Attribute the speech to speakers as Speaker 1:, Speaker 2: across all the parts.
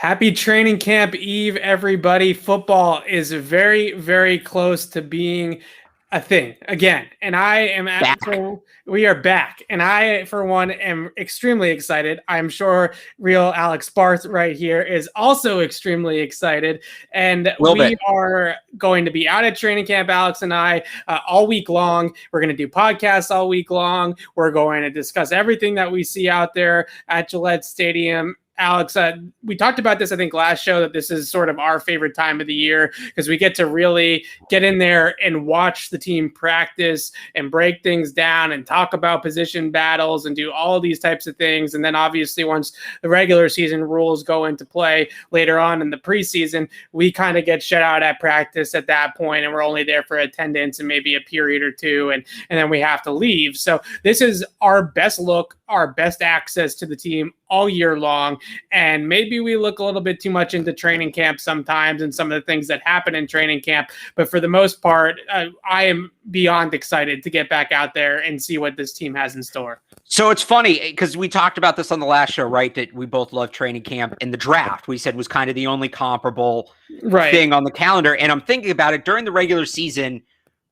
Speaker 1: Happy training camp eve, everybody. Football is very, very close to being a thing again. And I am we are back. And I, for one, am extremely excited. I'm sure real Alex Barth right here is also extremely excited. And we are going to be out at training camp, Alex and I, all week long. We're going to do podcasts all week long. We're going to discuss everything that we see out there at Gillette Stadium. Alex, we talked about this, I think, last show, that this is sort of our favorite time of the year because we get to really get in there and watch the team practice and break things down and talk about position battles and do all of these types of things. And then obviously once the regular season rules go into play later on in the preseason, we kind of get shut out at practice at that point, and we're only there for attendance and maybe a period or two, and then we have to leave. So this is our best look, our best access to the team all year long. And maybe we look a little bit too much into training camp sometimes and some of the things that happen in training camp. But for the most part, I am beyond excited to get back out there and see what this team has in store.
Speaker 2: So it's funny because we talked about this on the last show, right? That we both love training camp, and the draft we said was kind of the only comparable thing on the calendar. And I'm thinking about it during the regular season,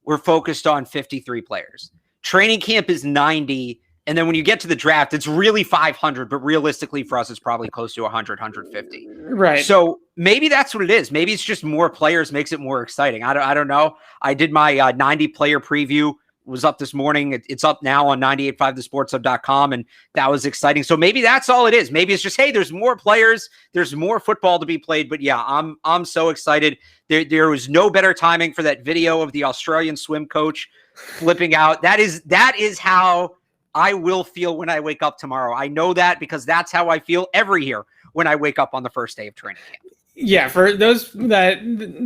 Speaker 2: we're focused on 53 players. Training camp is 90. And then when you get to the draft, it's really 500, but realistically for us, it's probably close to 100, 150.
Speaker 1: Right.
Speaker 2: So maybe that's what it is. Maybe it's just more players makes it more exciting. I don't know. I did my 90 player preview, was up this morning. It's up now on 985thesportshub.com, and that was exciting. So maybe that's all it is. Maybe it's just, hey, there's more players, there's more football to be played. But yeah, I'm so excited. There was no better timing for that video of the Australian swim coach flipping out. That is how I will feel when I wake up tomorrow. I know that because that's how I feel every year when I wake up on the first day of training camp.
Speaker 1: Yeah, for those that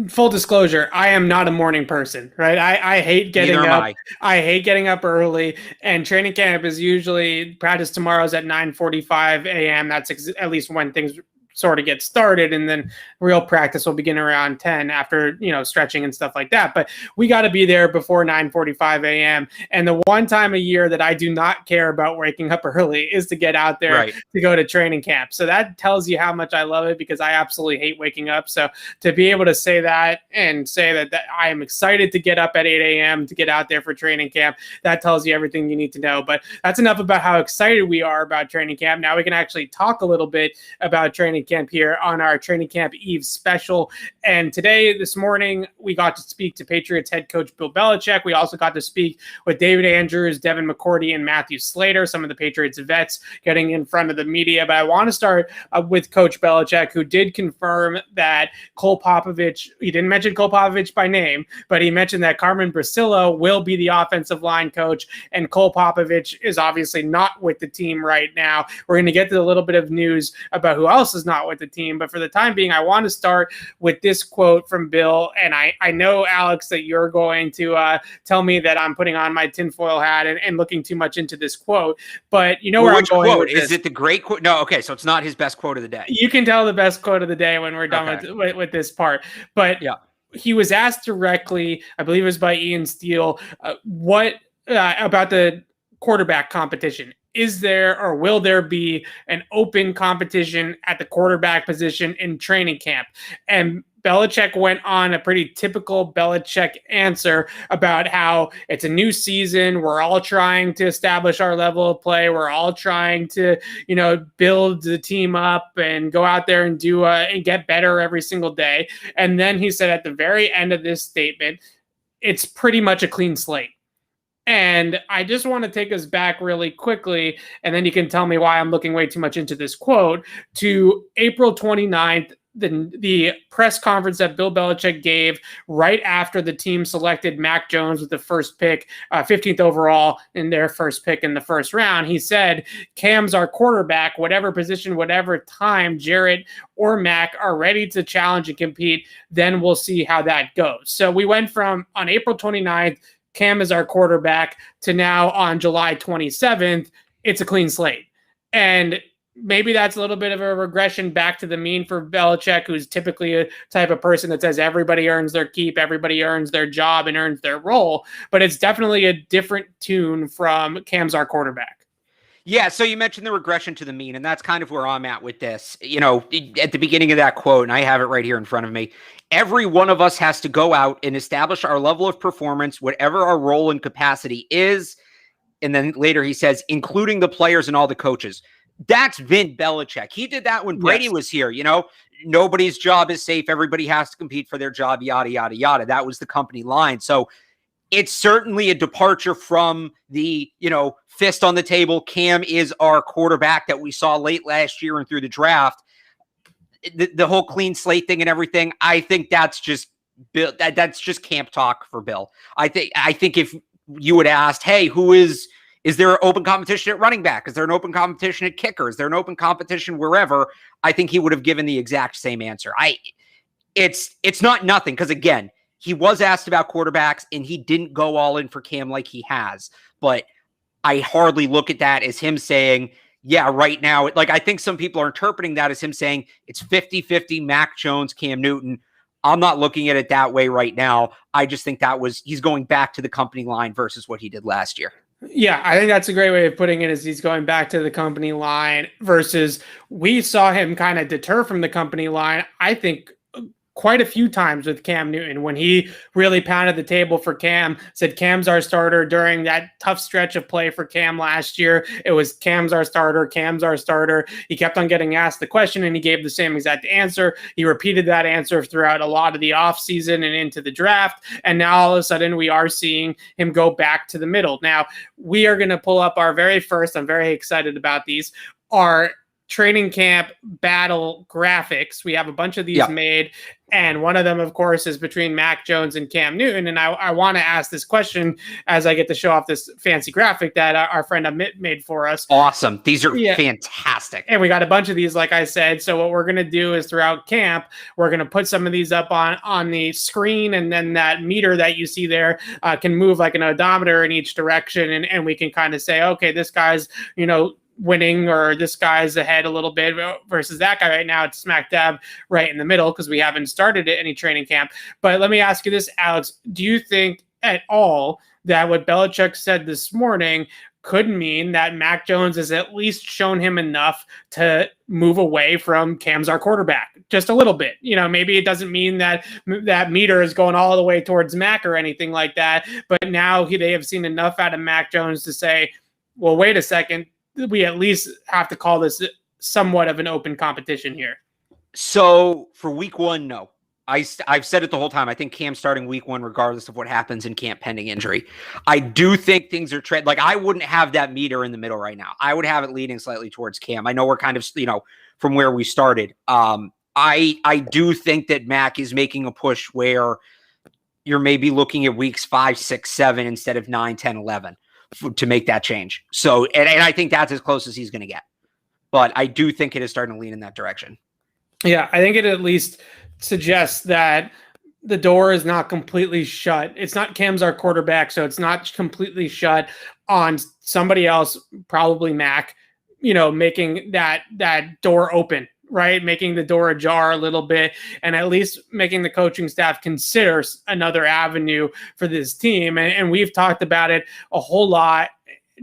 Speaker 1: full disclosure, I am not a morning person, right? I hate getting up. I hate getting up early, and training camp is usually practice tomorrow's at 9:45 a.m. That's at least when things sort of get started, and then real practice will begin around 10 after, stretching and stuff like that. But we got to be there before 9:45 a.m. And the one time a year that I do not care about waking up early is to get out there to go to training camp. So that tells you how much I love it, because I absolutely hate waking up. So to be able to say that and say that I am excited to get up at 8 a.m. to get out there for training camp, that tells you everything you need to know. But that's enough about how excited we are about training camp. Now we can actually talk a little bit about training camp here on our training camp eve special. And this morning, we got to speak to Patriots head coach Bill Belichick. We also got to speak with David Andrews, Devin McCourty, and Matthew Slater, some of the Patriots vets getting in front of the media. But I want to start with Coach Belichick, who did confirm that Cole Popovich, he didn't mention Cole Popovich by name, but he mentioned that Carmen Brasillo will be the offensive line coach, and Cole Popovich is obviously not with the team right now. We're going to get to a little bit of news about who else is not with the team, but for the time being, I want to start with this quote from Bill. And I know, Alex, that you're going to tell me that I'm putting on my tinfoil hat and looking too much into this quote, but where I'm going with this.
Speaker 2: Is it the great quote? No, okay, so it's not his best quote of the day.
Speaker 1: You can tell the best quote of the day when we're done with this part. But yeah, he was asked directly, I believe it was by Ian Steele, what about the quarterback competition. Is there or will there be an open competition at the quarterback position in training camp? And Belichick went on a pretty typical Belichick answer about how it's a new season. We're all trying to establish our level of play. We're all trying to, build the team up and go out there and do and get better every single day. And then he said at the very end of this statement, it's pretty much a clean slate. And I just want to take us back really quickly, and then you can tell me why I'm looking way too much into this quote, to April 29th, the press conference that Bill Belichick gave right after the team selected Mac Jones with the first pick, 15th overall in their first pick in the first round. He said, Cam's our quarterback, whatever position, whatever time Jarrett or Mac are ready to challenge and compete, then we'll see how that goes. So we went from on April 29th, Cam is our quarterback, to now on July 27th, it's a clean slate. And maybe that's a little bit of a regression back to the mean for Belichick, who's typically a type of person that says everybody earns their keep, everybody earns their job and earns their role. But it's definitely a different tune from Cam's our quarterback.
Speaker 2: Yeah, so you mentioned the regression to the mean, and that's kind of where I'm at with this. You know, at the beginning of that quote, and I have it right here in front of me, every one of us has to go out and establish our level of performance, whatever our role and capacity is. And then later he says, including the players and all the coaches. That's Vin Belichick. He did that when Brady was here. You know, nobody's job is safe. Everybody has to compete for their job, yada, yada, yada. That was the company line. So it's certainly a departure from the, you know, fist on the table. Cam is our quarterback that we saw late last year and through the draft. The whole clean slate thing and everything. I think that's just Bill. That's just camp talk for Bill. I think if you would ask, hey, is there an open competition at running back? Is there an open competition at kicker? Is there an open competition wherever? I think he would have given the exact same answer. It's not nothing, because again, he was asked about quarterbacks and he didn't go all in for Cam like he has. But I hardly look at that as him saying, yeah, right now, like I think some people are interpreting that as him saying it's 50-50 Mac Jones, Cam Newton. I'm not looking at it that way right now. I just think he's going back to the company line versus what he did last year.
Speaker 1: Yeah, I think that's a great way of putting it, is he's going back to the company line versus we saw him kind of deter from the company line, I think, quite a few times with Cam Newton when he really pounded the table for Cam, said Cam's our starter during that tough stretch of play for Cam last year. It was Cam's our starter, Cam's our starter. He kept on getting asked the question and he gave the same exact answer. He repeated that answer throughout a lot of the offseason and into the draft. And now all of a sudden we are seeing him go back to the middle. Now we are going to pull up our very first, I'm very excited about these, our training camp battle graphics. We have a bunch of these made, and one of them, of course, is between Mac Jones and Cam Newton. And I want to ask this question as I get to show off this fancy graphic that our friend Amit made for us.
Speaker 2: Awesome. These are fantastic.
Speaker 1: And we got a bunch of these, like I said. So what we're going to do is throughout camp, we're going to put some of these up on the screen, and then that meter that you see there can move like an odometer in each direction. And we can kind of say, okay, this guy's, you know, winning, or this guy's ahead a little bit versus that guy. Right now it's smack dab right in the middle because we haven't started any training camp. But let me ask you this, Alex, do you think at all that what Belichick said this morning could mean that Mac Jones has at least shown him enough to move away from Cam's our quarterback just a little bit? You know, maybe it doesn't mean that that meter is going all the way towards Mac or anything like that, but now they have seen enough out of Mac Jones to say, well, wait a second, we at least have to call this somewhat of an open competition here.
Speaker 2: So for week one, no. I've said it the whole time. I think Cam's starting week one, regardless of what happens in camp pending injury. I do think things are like I wouldn't have that meter in the middle right now. I would have it leaning slightly towards Cam. I know we're kind of, you know, from where we started. I do think that Mac is making a push where you're maybe looking at weeks 5, 6, 7 instead of 9, 10, 11. To make that change. So, and I think that's as close as he's going to get. But I do think it is starting to lean in that direction.
Speaker 1: Yeah, I think it at least suggests that the door is not completely shut. It's not Cam's our quarterback, so it's not completely shut on somebody else, probably Mac, you know, making that door open, right? Making the door ajar a little bit, and at least making the coaching staff consider another avenue for this team. And we've talked about it a whole lot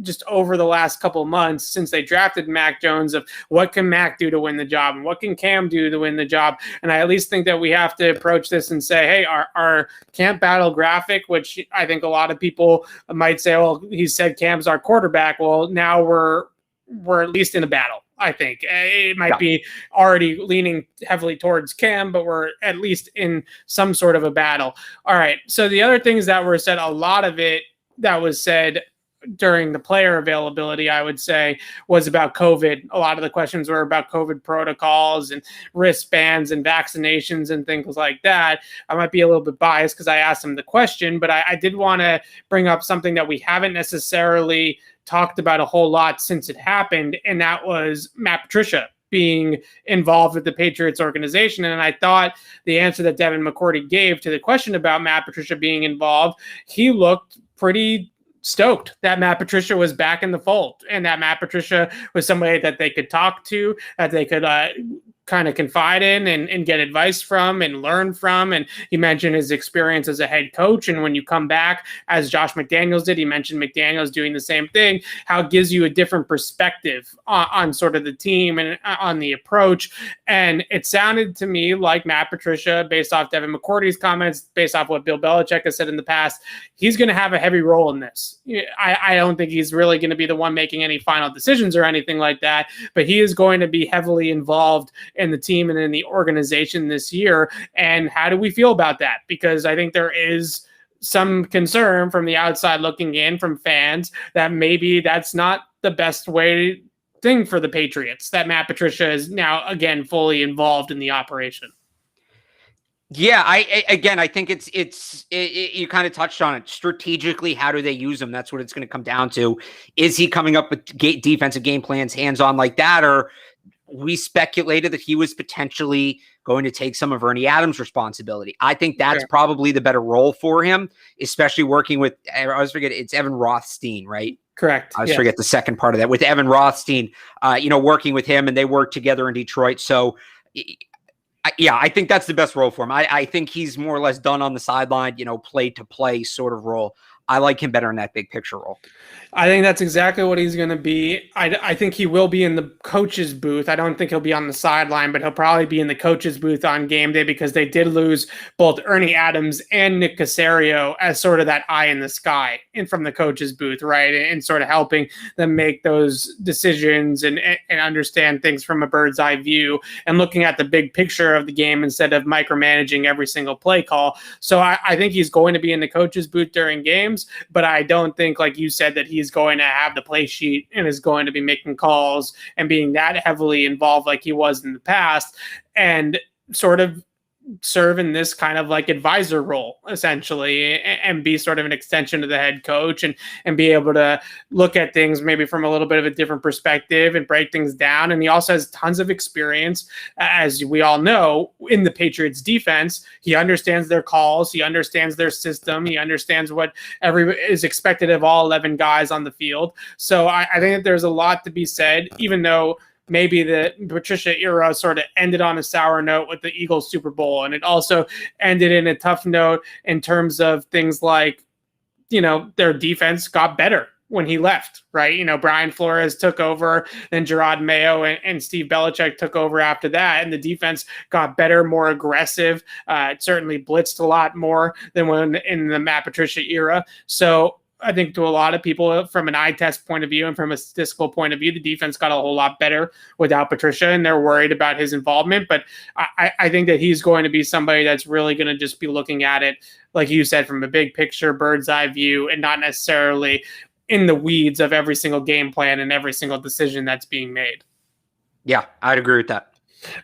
Speaker 1: just over the last couple of months since they drafted Mac Jones, of what can Mac do to win the job and what can Cam do to win the job. And I at least think that we have to approach this and say, hey, our camp battle graphic, which I think a lot of people might say, well, he said Cam's our quarterback. Well, now we're at least in a battle. I think it might be already leaning heavily towards Cam, but we're at least in some sort of a battle. All right. So the other things that were said, a lot of it that was said during the player availability, I would say, was about COVID. A lot of the questions were about COVID protocols and wristbands and vaccinations and things like that. I might be a little bit biased because I asked him the question, but I did want to bring up something that we haven't necessarily talked about a whole lot since it happened, and that was Matt Patricia being involved with the Patriots organization. And I thought the answer that Devin McCourty gave to the question about Matt Patricia being involved, he looked pretty stoked that Matt Patricia was back in the fold and that Matt Patricia was somebody that they could talk to, that they could kind of confide in and get advice from and learn from. And he mentioned his experience as a head coach. And when you come back, as Josh McDaniels did, he mentioned McDaniels doing the same thing, how it gives you a different perspective on sort of the team and on the approach. And it sounded to me like Matt Patricia, based off Devin McCourty's comments, based off what Bill Belichick has said in the past, he's going to have a heavy role in this. I don't think he's really going to be the one making any final decisions or anything like that, but he is going to be heavily involved in the team and in the organization this year. And how do we feel about that? Because I think there is some concern from the outside looking in from fans that maybe that's not the best thing for the Patriots, that Matt Patricia is now again fully involved in the operation.
Speaker 2: Yeah, I think it's you kind of touched on it. Strategically, how do they use him? That's what it's going to come down to. Is he coming up with defensive game plans hands-on like that? Or we speculated that he was potentially going to take some of Ernie Adams' responsibility. I think that's probably the better role for him, especially working with, I always forget, it's Evan Rothstein, right?
Speaker 1: Correct.
Speaker 2: I always forget the second part of that. With Evan Rothstein, working with him, and they worked together in Detroit. So, I think that's the best role for him. I think he's more or less done on the sideline, play-to-play sort of role. I like him better in that big picture role.
Speaker 1: I think that's exactly what he's going to be. I think he will be in the coach's booth. I don't think he'll be on the sideline, but he'll probably be in the coach's booth on game day because they did lose both Ernie Adams and Nick Caserio as sort of that eye in the sky and from the coach's booth, right? And sort of helping them make those decisions and understand things from a bird's eye view and looking at the big picture of the game instead of micromanaging every single play call. So I think he's going to be in the coach's booth during games, but I don't think, like you said, that he's going to have the play sheet and is going to be making calls and being that heavily involved like he was in the past, and sort of serve in this kind of like advisor role essentially and be sort of an extension of the head coach and be able to look at things maybe from a little bit of a different perspective and break things down. And he also has tons of experience, as we all know, in the Patriots defense. He understands their calls. He understands their system. He understands what is expected of all 11 guys on the field. So I think that there's a lot to be said, even though maybe the Patricia era sort of ended on a sour note with the Eagles Super Bowl. And it also ended in a tough note in terms of things like, their defense got better when he left, right? Brian Flores took over, then Gerard Mayo and Steve Belichick took over after that. And the defense got better, more aggressive. It certainly blitzed a lot more than when in the Matt Patricia era. So I think to a lot of people, from an eye test point of view and from a statistical point of view, the defense got a whole lot better without Patricia, and they're worried about his involvement. But I think that he's going to be somebody that's really going to just be looking at it, like you said, from a big picture, bird's eye view, and not necessarily in the weeds of every single game plan and every single decision that's being made. Yeah,
Speaker 2: I'd agree with that.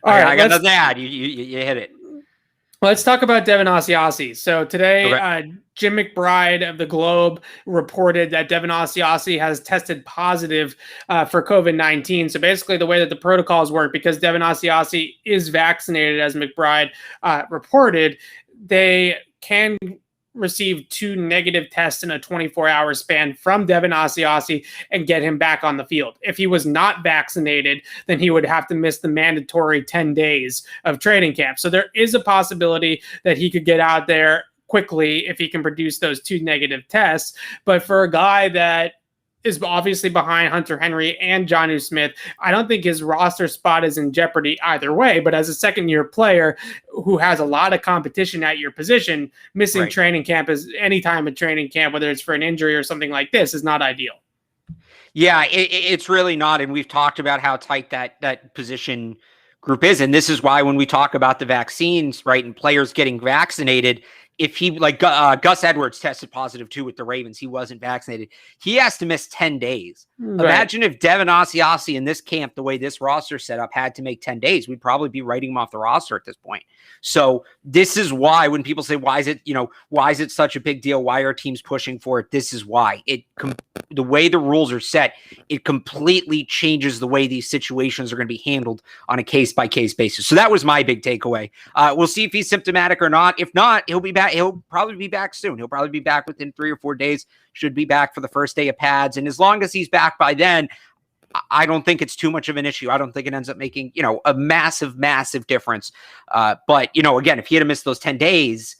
Speaker 1: All right,
Speaker 2: I got nothing to add. You hit it.
Speaker 1: Let's talk about Devin Asiasi. So today, Jim McBride of the Globe reported that Devin Asiasi has tested positive for COVID-19. So basically the way that the protocols work, because Devin Asiasi is vaccinated, as McBride reported, they can receive 2 negative tests in a 24-hour span from Devin Asiasi and get him back on the field. If he was not vaccinated, then he would have to miss the mandatory 10 days of training camp. So there is a possibility that he could get out there quickly if he can produce those 2 negative tests. But for a guy that is obviously behind Hunter Henry and Jonnu Smith, I don't think his roster spot is in jeopardy either way. But as a second-year player who has a lot of competition at your position, missing training camp is any time at training camp, whether it's for an injury or something like this, is not ideal.
Speaker 2: Yeah, it's really not. And we've talked about how tight that position group is. And this is why when we talk about the vaccines, right, and players getting vaccinated, if he, like Gus Edwards tested positive too with the Ravens, he wasn't vaccinated. He has to miss 10 days. Right. Imagine if Devin Asiasi in this camp, the way this roster set up, had to make 10 days. We'd probably be writing him off the roster at this point. So this is why when people say, why is it such a big deal? Why are teams pushing for it? This is why. The way the rules are set, it completely changes the way these situations are going to be handled on a case-by-case basis. So that was my big takeaway. We'll see if he's symptomatic or not. If not, he'll be back. He'll probably be back soon. He'll probably be back within 3 or 4 days. Should be back for the first day of pads. And as long as he's back by then, I don't think it's too much of an issue. I don't think it ends up making, a massive, massive difference. But, again, if he had missed those 10 days,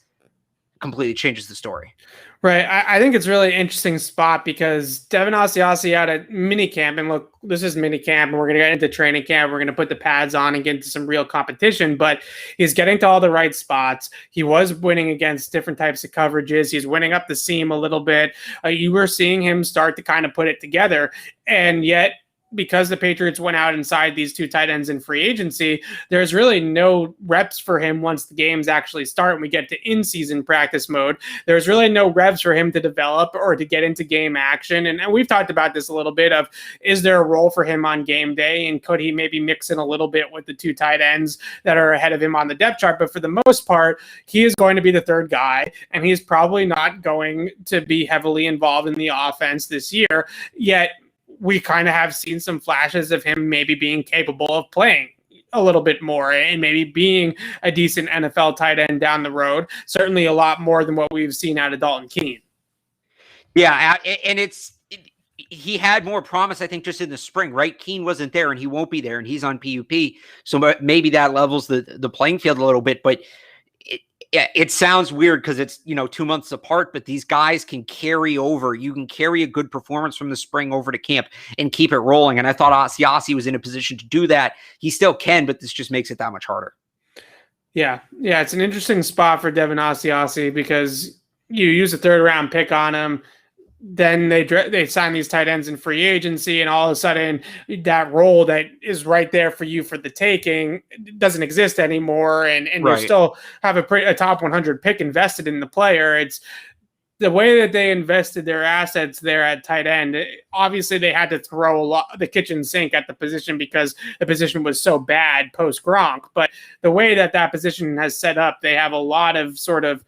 Speaker 2: completely changes the story.
Speaker 1: Right. I think it's really interesting spot because Devin Asiasi had a mini camp, and look, this is mini camp, and we're going to get into training camp. We're going to put the pads on and get into some real competition, but he's getting to all the right spots. He was winning against different types of coverages. He's winning up the seam a little bit. You were seeing him start to kind of put it together, and yet, because the Patriots went out inside these two tight ends in free agency, there's really no reps for him once the games actually start and we get to in-season practice mode. There's really no reps for him to develop or to get into game action. And we've talked about this a little bit of, is there a role for him on game day? And could he maybe mix in a little bit with the two tight ends that are ahead of him on the depth chart? But for the most part, he is going to be the third guy, and he's probably not going to be heavily involved in the offense this year. Yet, we kind of have seen some flashes of him maybe being capable of playing a little bit more and maybe being a decent NFL tight end down the road. Certainly a lot more than what we've seen out of Dalton Keene.
Speaker 2: Yeah, and he had more promise, I think, just in the spring, right? Keene wasn't there, and he won't be there, and he's on PUP. So maybe that levels the playing field a little bit, but it sounds weird because it's 2 months apart, but these guys can carry over. You can carry a good performance from the spring over to camp and keep it rolling. And I thought Asiasi was in a position to do that. He still can, but this just makes it that much harder.
Speaker 1: Yeah, it's an interesting spot for Devin Asiasi because you use a third-round pick on him. Then they sign these tight ends in free agency, and all of a sudden that role that is right there for you for the taking doesn't exist anymore, and right. You still have a top 100 pick invested in the player. It's the way that they invested their assets there at tight end. Obviously, they had to throw the kitchen sink at the position because the position was so bad post Gronk. But the way that position has set up, they have a lot of sort of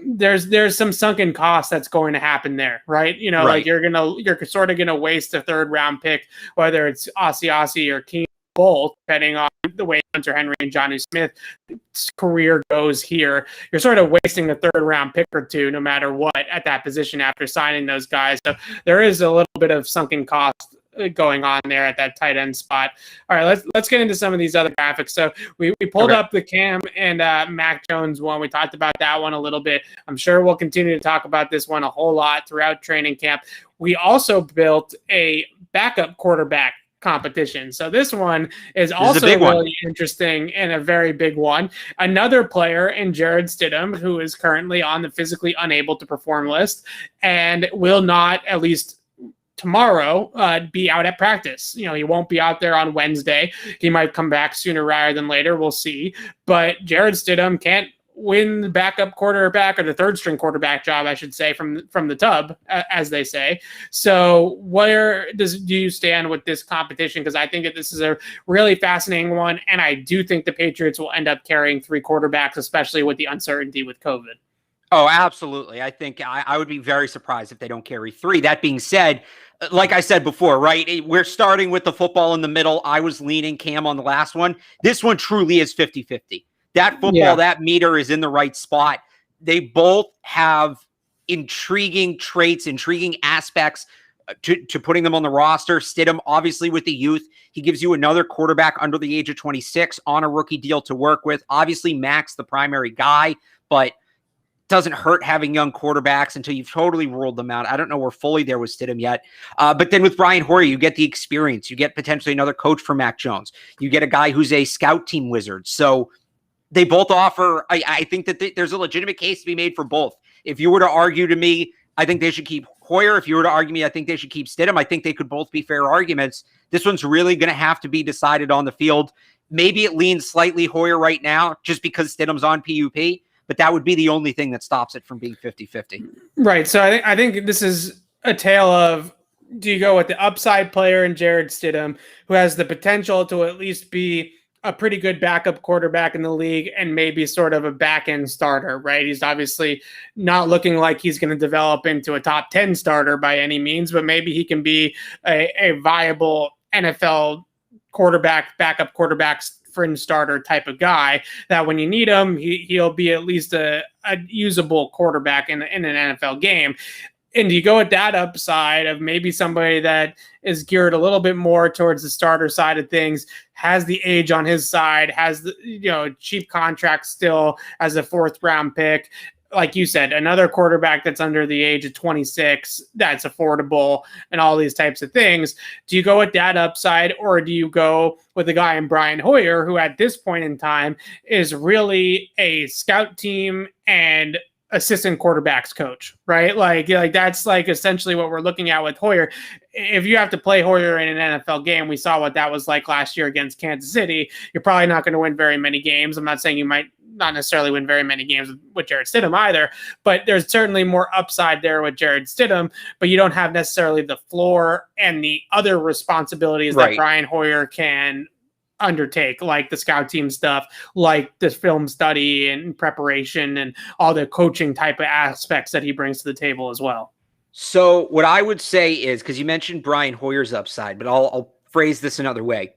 Speaker 1: there's some sunken cost that's going to happen there, right? Right. Like you're sort of gonna waste a third round pick, whether it's Asiasi or Keene, both, depending on the way Hunter Henry and Jonnu Smith's career goes here. You're sort of wasting a third round pick or two, no matter what, at that position after signing those guys. So there is a little bit of sunken cost going on there at that tight end spot. All right, let's get into some of these other graphics. So we pulled up the Cam and Mac Jones one. We talked about that one a little bit. I'm sure we'll continue to talk about this one a whole lot throughout training camp. We also built a backup quarterback competition. So this one is also really interesting and a very big one. Another player in Jarrett Stidham, who is currently on the physically unable to perform list and will not, at least tomorrow, be out at practice. He won't be out there on Wednesday. He might come back sooner rather than later. We'll see. But Jarrett Stidham can't win the backup quarterback, or the third string quarterback job, I should say, from the tub, as they say. So where do you stand with this competition? Because I think that this is a really fascinating one, and I do think the Patriots will end up carrying three quarterbacks, especially with the uncertainty with COVID.
Speaker 2: Oh, absolutely. I think I would be very surprised if they don't carry three. That being said, like I said before, right, we're starting with the football in the middle. I was leaning Cam on the last one. This one truly is 50-50. That football, that meter is in the right spot. They both have intriguing traits, intriguing aspects to putting them on the roster. Stidham, obviously, with the youth, he gives you another quarterback under the age of 26 on a rookie deal to work with. Obviously, Mac's the primary guy, but doesn't hurt having young quarterbacks until you've totally ruled them out. I don't know we're fully there with Stidham yet. But then with Brian Hoyer, you get the experience. You get potentially another coach for Mac Jones. You get a guy who's a scout team wizard. So they both offer, I think that there's a legitimate case to be made for both. If you were to argue to me, I think they should keep Hoyer. If you were to argue me, I think they should keep Stidham. I think they could both be fair arguments. This one's really going to have to be decided on the field. Maybe it leans slightly Hoyer right now just because Stidham's on PUP. But that would be the only thing that stops it from being 50-50.
Speaker 1: Right. So I think this is a tale of, do you go with the upside player in Jarrett Stidham, who has the potential to at least be a pretty good backup quarterback in the league and maybe sort of a back-end starter, right? He's obviously not looking like he's going to develop into a top 10 starter by any means, but maybe he can be a viable NFL backup quarterback fringe starter type of guy that when you need him, he'll be at least a usable quarterback in an NFL game. And you go with that upside of maybe somebody that is geared a little bit more towards the starter side of things, has the age on his side, has the cheap contract still as a 4th-round pick. Like you said, another quarterback that's under the age of 26, that's affordable and all these types of things. Do you go with that upside, or do you go with a guy in Brian Hoyer, who at this point in time is really a scout team and assistant quarterbacks coach, right? Like that's like essentially what we're looking at with Hoyer. If you have to play Hoyer in an NFL game, we saw what that was like last year against Kansas City. You're probably not going to win very many games. I'm not saying you might not necessarily win very many games with Jarrett Stidham either, but there's certainly more upside there with Jarrett Stidham, but you don't have necessarily the floor and the other responsibilities that Brian Hoyer can undertake, like the scout team stuff, like the film study and preparation and all the coaching type of aspects that he brings to the table as well.
Speaker 2: So what I would say is, because you mentioned Brian Hoyer's upside, but I'll phrase this another way.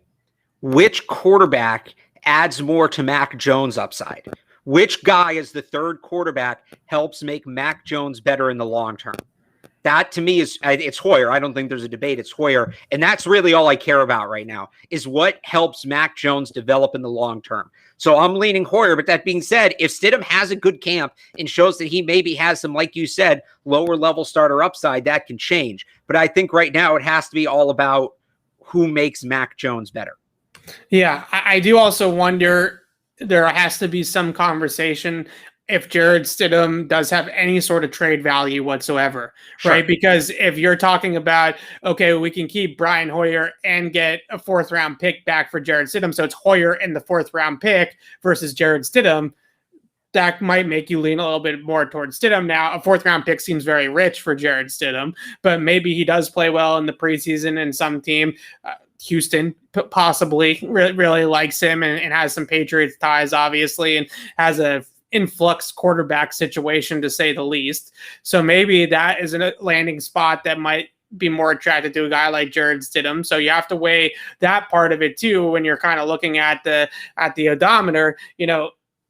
Speaker 2: Which quarterback adds more to Mac Jones' upside? Which guy as the 3rd quarterback helps make Mac Jones better in the long term? That to me it's Hoyer. I don't think there's a debate. It's Hoyer. And that's really all I care about right now, is what helps Mac Jones develop in the long term. So I'm leaning Hoyer. But that being said, if Stidham has a good camp and shows that he maybe has some, like you said, lower level starter upside, that can change. But I think right now it has to be all about who makes Mac Jones better.
Speaker 1: Yeah, I do also wonder, there has to be some conversation if Jarrett Stidham does have any sort of trade value whatsoever, right? Because if you're talking about, okay, we can keep Brian Hoyer and get a 4th-round pick back for Jarrett Stidham, so it's Hoyer and the 4th-round pick versus Jarrett Stidham, that might make you lean a little bit more towards Stidham. Now, a 4th-round pick seems very rich for Jarrett Stidham, but maybe he does play well in the preseason in some team. Houston possibly really likes him and has some Patriots ties, obviously, and has a influx quarterback situation, to say the least. So maybe that is a landing spot that might be more attracted to a guy like Jarrett Stidham. So you have to weigh that part of it too when you're kind of looking at the odometer,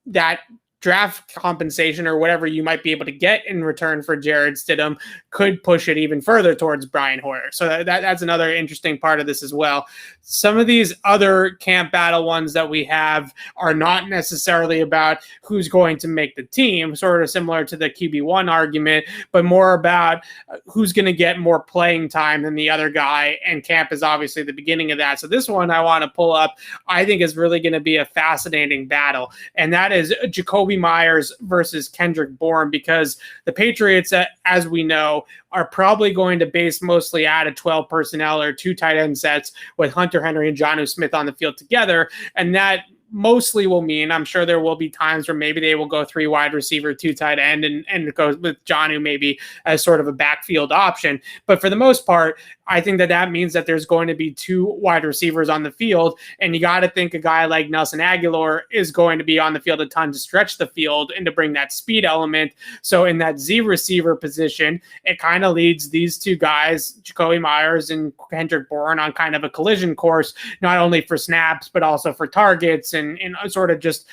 Speaker 1: that draft compensation or whatever you might be able to get in return for Jarrett Stidham could push it even further towards Brian Hoyer. So that's another interesting part of this as well. Some of these other camp battle ones that we have are not necessarily about who's going to make the team, sort of similar to the QB1 argument, but more about who's going to get more playing time than the other guy, and camp is obviously the beginning of that. So this one I want to pull up, I think is really going to be a fascinating battle, and that is Jacoby Myers versus Kendrick Bourne, because the Patriots, as we know, are probably going to base mostly out of 12 personnel or 2 tight end sets with Hunter Henry and Jonnu Smith on the field together. And that mostly will mean, I'm sure there will be times where maybe they will go 3 wide receiver, 2 tight end, and go with Jonnu maybe as sort of a backfield option. But for the most part, I think that means that there's going to be 2 wide receivers on the field, and you got to think a guy like Nelson Aguilar is going to be on the field a ton to stretch the field and to bring that speed element. So in that Z receiver position, it kind of leads these 2 guys, Jacoby Myers and Kendrick Bourne, on kind of a collision course, not only for snaps, but also for targets and sort of just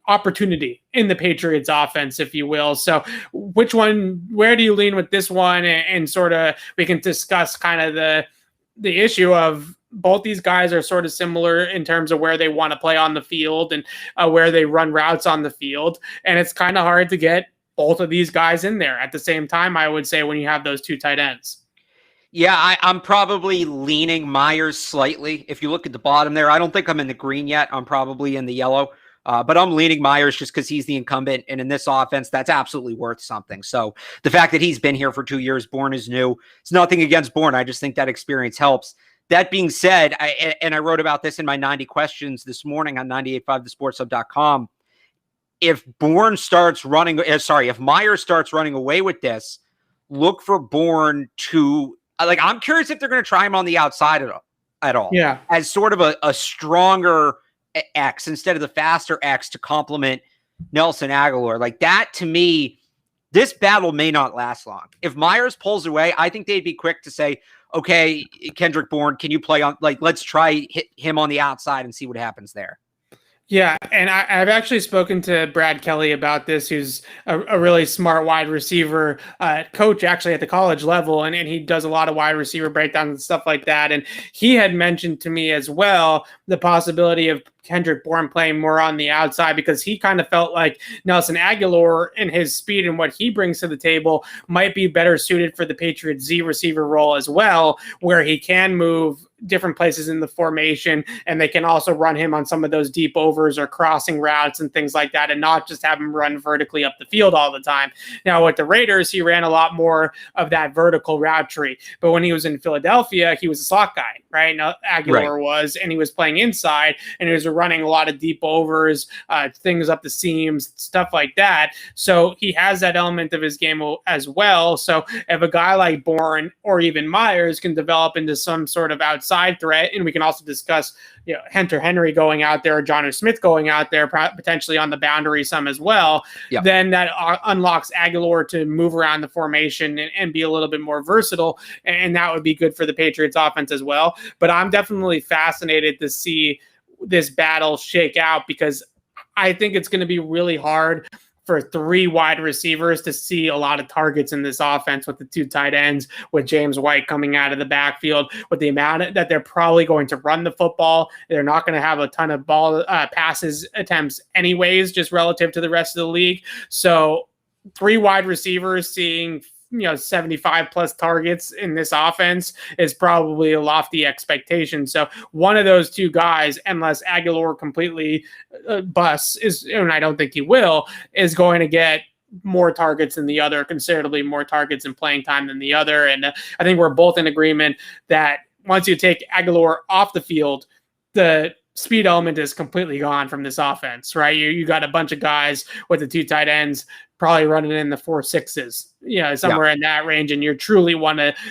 Speaker 1: opportunity in the Patriots offense, if you will. So where do you lean with this one? And sort of, we can discuss kind of the issue of both these guys are sort of similar in terms of where they want to play on the field and where they run routes on the field. And it's kind of hard to get both of these guys in there at the same time, I would say, when you have those 2 tight ends.
Speaker 2: Yeah, I'm probably leaning Myers slightly. If you look at the bottom there, I don't think I'm in the green yet. I'm probably in the yellow. But I'm leaning Myers just because he's the incumbent. And in this offense, that's absolutely worth something. So the fact that he's been here for 2 years, Bourne is new. It's nothing against Bourne. I just think that experience helps. That being said, I wrote about this in my 90 questions this morning on 985thesportshub.com. If Myers starts running away with this, look for Bourne to, I'm curious if they're going to try him on the outside at all.
Speaker 1: Yeah.
Speaker 2: As sort of a stronger X instead of the faster X to complement Nelson Aguilar. Like that, to me, this battle may not last long. If Myers pulls away, I think they'd be quick to say, okay, Kendrick Bourne, can you play on, let's try hit him on the outside and see what happens there.
Speaker 1: Yeah, and I've actually spoken to Brad Kelly about this, who's a really smart wide receiver coach actually at the college level, and he does a lot of wide receiver breakdowns and stuff like that. And he had mentioned to me as well the possibility of Kendrick Bourne playing more on the outside, because he kind of felt like Nelson Aguilar and his speed and what he brings to the table might be better suited for the Patriots Z receiver role as well, where he can move different places in the formation, and they can also run him on some of those deep overs or crossing routes and things like that, and not just have him run vertically up the field all the time. Now with the Raiders, he ran a lot more of that vertical route tree, but when he was in Philadelphia, he was a slot guy, right? Now Aguilar was, and he was playing inside, and he was running a lot of deep overs, things up the seams, stuff like that. So he has that element of his game as well. So if a guy like Bourne or even Myers can develop into some sort of outside threat, and we can also discuss, Hunter Henry going out there, or Jonnu Smith going out there, potentially on the boundary some as well, then that unlocks Aguilar to move around the formation and be a little bit more versatile, and that would be good for the Patriots offense as well. But I'm definitely fascinated to see this battle shake out, because I think it's going to be really hard for three wide receivers to see a lot of targets in this offense, with the two tight ends, with James White coming out of the backfield, with the amount that they're probably going to run the football. They're not going to have a ton of ball passes attempts anyways, just relative to the rest of the league. So three wide receivers seeing 75 plus targets in this offense is probably a lofty expectation. So one of those two guys, unless Aguilar completely busts, and I don't think he will, is going to get more targets than the other, considerably more targets and playing time than the other. And I think we're both in agreement that once you take Aguilar off the field, the speed element is completely gone from this offense, right? You got a bunch of guys with the two tight ends probably running in the 4.6s, somewhere in that range. And you're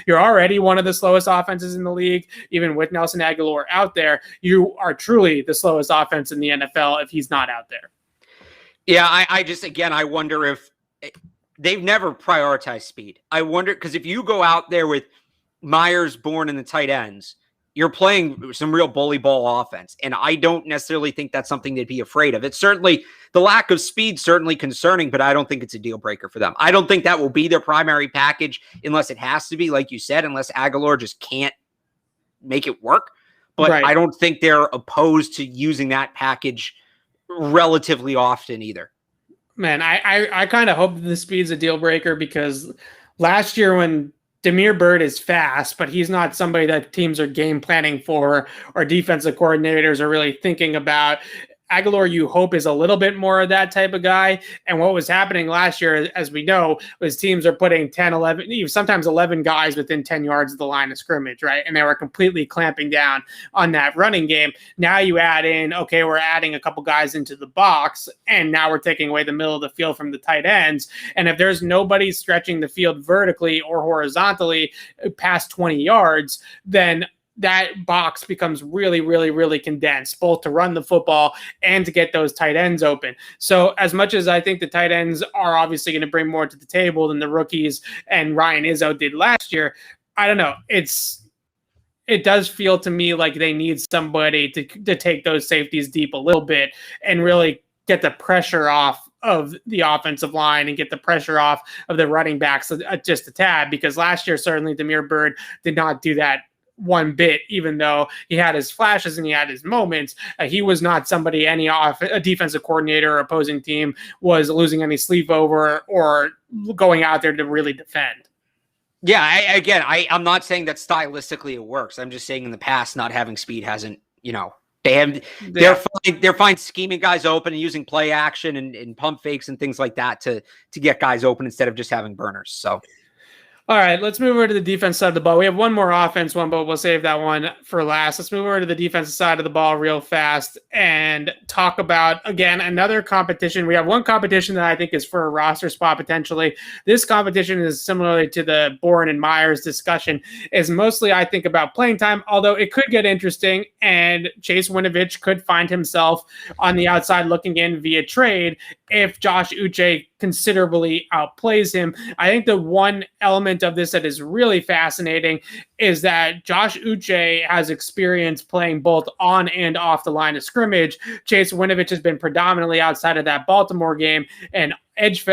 Speaker 1: already one of the slowest offenses in the league. Even with Nelson Aguilar out there, you are truly the slowest offense in the NFL if he's not out there.
Speaker 2: Yeah, I wonder if they've never prioritized speed. I wonder, because if you go out there with Myers, Bourne, and the tight ends, you're playing some real bully ball offense. And I don't necessarily think that's something they'd be afraid of. It's certainly, the lack of speed certainly concerning, but I don't think it's a deal breaker for them. I don't think that will be their primary package unless it has to be, like you said, unless Aguilar just can't make it work. But I don't think they're opposed to using that package relatively often either.
Speaker 1: Man, I kind of hope that the speed's a deal breaker, because last year when Damiere Byrd is fast, but he's not somebody that teams are game planning for, or defensive coordinators are really thinking about. Aguilar, you hope, is a little bit more of that type of guy. And what was happening last year, as we know, was teams are putting 10, 11, sometimes 11 guys within 10 yards of the line of scrimmage, right? And they were completely clamping down on that running game. Now you add in, okay, we're adding a couple guys into the box, and now we're taking away the middle of the field from the tight ends. And if there's nobody stretching the field vertically or horizontally past 20 yards, then that box becomes really, really, really condensed, both to run the football and to get those tight ends open. So as much as I think the tight ends are obviously going to bring more to the table than the rookies and Ryan Izzo did last year, I don't know. It does feel to me like they need somebody to take those safeties deep a little bit and really get the pressure off of the offensive line and get the pressure off of the running backs just a tad, because last year, certainly Damiere Byrd did not do that one bit, even though he had his flashes and he had his moments. He was not somebody a defensive coordinator or opposing team was losing any sleep over or going out there to really defend.
Speaker 2: Yeah, I'm not saying that stylistically it works. I'm just saying in the past, not having speed hasn't, they're fine scheming guys open and using play action and pump fakes and things like that to get guys open instead of just having burners. So
Speaker 1: all right, let's move over to the defense side of the ball. We have one more offense one, but we'll save that one for last. Let's move over to the defensive side of the ball real fast and talk about, again, another competition. We have one competition that I think is for a roster spot potentially. This competition is similarly to the Bourne and Myers discussion, is mostly, I think, about playing time, although it could get interesting, and Chase Winovich could find himself on the outside looking in via trade if Josh Uche considerably outplays him. I think the one element element of this that is really fascinating is that Josh Uche has experience playing both on and off the line of scrimmage. Chase Winovich has been predominantly outside of that Baltimore game and edge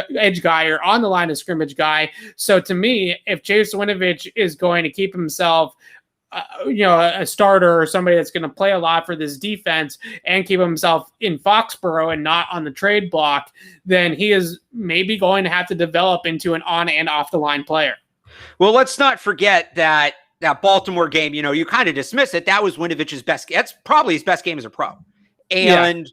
Speaker 1: guy or on the line of scrimmage guy. So to me, if Chase Winovich is going to keep himself a starter or somebody that's going to play a lot for this defense and keep himself in Foxborough and not on the trade block, then he is maybe going to have to develop into an on and off the line player.
Speaker 2: Well, let's not forget that Baltimore game, you kind of dismiss it. That was Winovich's best. That's probably his best game as a pro. And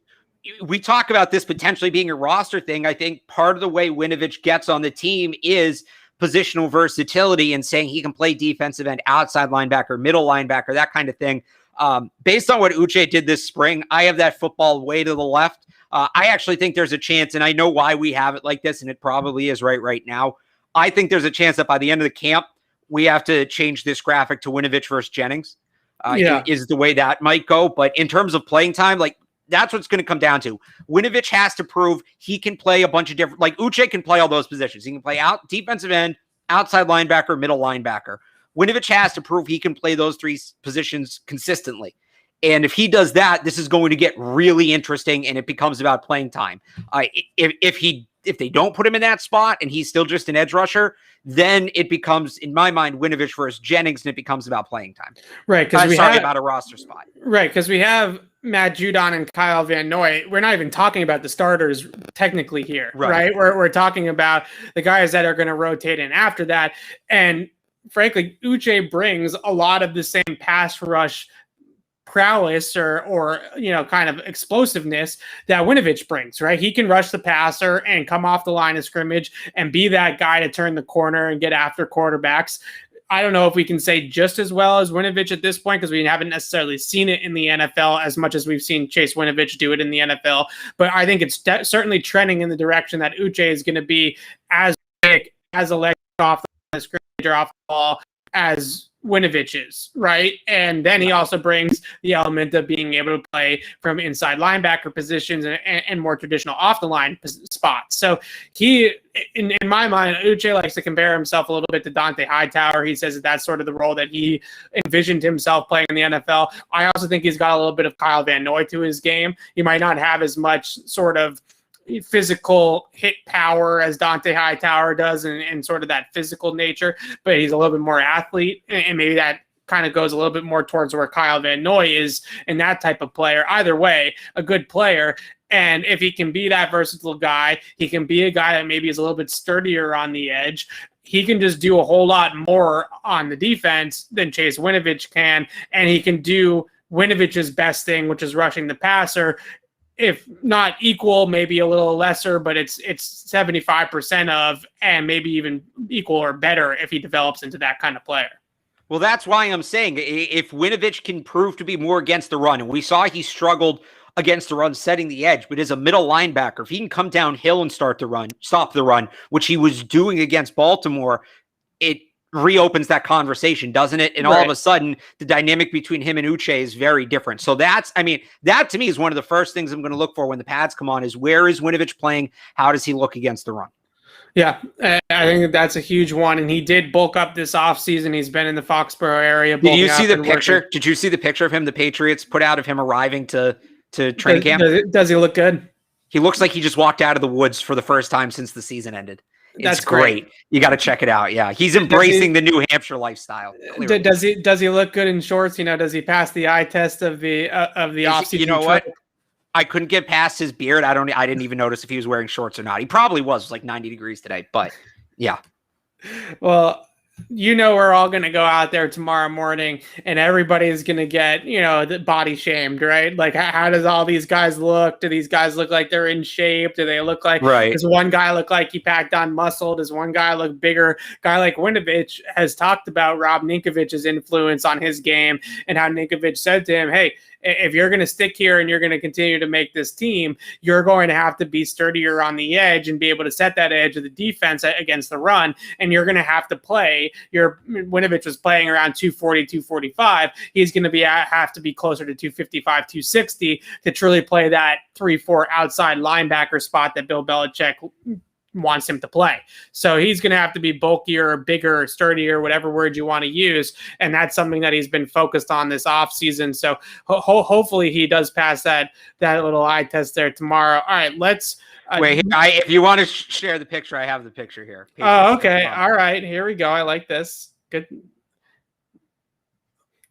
Speaker 2: we talk about this potentially being a roster thing. I think part of the way Winovich gets on the team is positional versatility and saying he can play defensive end, outside linebacker, middle linebacker, that kind of thing. Based on what Uche did this spring, I have that football way to the left. I actually think there's a chance, and I know why we have it like this, and it probably is right now. I think there's a chance that by the end of the camp, we have to change this graphic to Winovich versus Jennings. Is the way that might go. But in terms of playing time, that's what's going to come down to. Winovich has to prove he can play a bunch of different, Uche can play all those positions. He can play out defensive end, outside linebacker, middle linebacker. Winovich has to prove he can play those three positions consistently. And if he does that, this is going to get really interesting, and it becomes about playing time. If they don't put him in that spot and he's still just an edge rusher, then it becomes, in my mind, Winovich versus Jennings, and it becomes about playing time.
Speaker 1: Right.
Speaker 2: About a roster spot.
Speaker 1: Right. Because we have Matt Judon and Kyle Van Noy. We're not even talking about the starters technically here, right? We're talking about the guys that are going to rotate in after that. And frankly, Uche brings a lot of the same pass rush prowess or kind of explosiveness that Winovich brings, right? He can rush the passer and come off the line of scrimmage and be that guy to turn the corner and get after quarterbacks. I don't know if we can say just as well as Winovich at this point because we haven't necessarily seen it in the NFL as much as we've seen Chase Winovich do it in the NFL. But I think it's certainly trending in the direction that Uche is going to be as big as a leg off the scrimmage or off the ball as Winovich is, right? And then he also brings the element of being able to play from inside linebacker positions and more traditional off the line spots. So he, in my mind, Uche likes to compare himself a little bit to Dante Hightower. He says that that's sort of the role that he envisioned himself playing in the NFL. I also think he's got a little bit of Kyle Van Noy to his game. He might not have as much sort of physical hit power as Dante Hightower does and sort of that physical nature, but he's a little bit more athlete, and maybe that kind of goes a little bit more towards where Kyle Van Noy is in that type of player. Either way, a good player. And if he can be that versatile guy, he can be a guy that maybe is a little bit sturdier on the edge. He can just do a whole lot more on the defense than Chase Winovich can, and he can do Winovich's best thing, which is rushing the passer. If not equal, maybe a little lesser, but it's 75% of, and maybe even equal or better if he develops into that kind of player.
Speaker 2: Well, that's why I'm saying if Winovich can prove to be more against the run, and we saw he struggled against the run setting the edge, but as a middle linebacker, if he can come downhill and stop the run, which he was doing against Baltimore, it reopens that conversation, doesn't it? And all of a sudden, the dynamic between him and Uche is very different. So that to me is one of the first things I'm going to look for when the pads come on is where is Winovich playing? How does he look against the run?
Speaker 1: Yeah, I think that's a huge one. And he did bulk up this offseason. He's been in the Foxborough area.
Speaker 2: Did you see the picture? Did you see the picture of him the Patriots put out of him arriving to training camp?
Speaker 1: Does he look good?
Speaker 2: He looks like he just walked out of the woods for the first time since the season ended. That's great. You got to check it out. Yeah, he's embracing the New Hampshire lifestyle.
Speaker 1: Does he look good in shorts? Does he pass the eye test of the offseason?
Speaker 2: You know what? I couldn't get past his beard. I didn't even notice if he was wearing shorts or not. He probably was. It was like 90 degrees today, but yeah.
Speaker 1: Well, we're all going to go out there tomorrow morning and everybody's going to get, the body shamed, right? Like, how does all these guys look? Do these guys look like they're in shape? Do they look like, does one guy look like he packed on muscle? Does one guy look bigger? Guy like Winovich has talked about Rob Ninkovich's influence on his game and how Ninkovich said to him, hey, if you're going to stick here and you're going to continue to make this team, you're going to have to be sturdier on the edge and be able to set that edge of the defense against the run. And you're going to have to play. Winovich was playing around 240, 245. He's going to have to be closer to 255, 260 to truly play that 3-4 outside linebacker spot that Bill Belichick wants him to play. So he's going to have to be bulkier, bigger, sturdier, whatever word you want to use. And that's something that he's been focused on this offseason. So hopefully he does pass that little eye test there tomorrow. All right, let's
Speaker 2: wait. If you want to share the picture, I have the picture here.
Speaker 1: Oh, okay. All right, here we go. I like this. Good.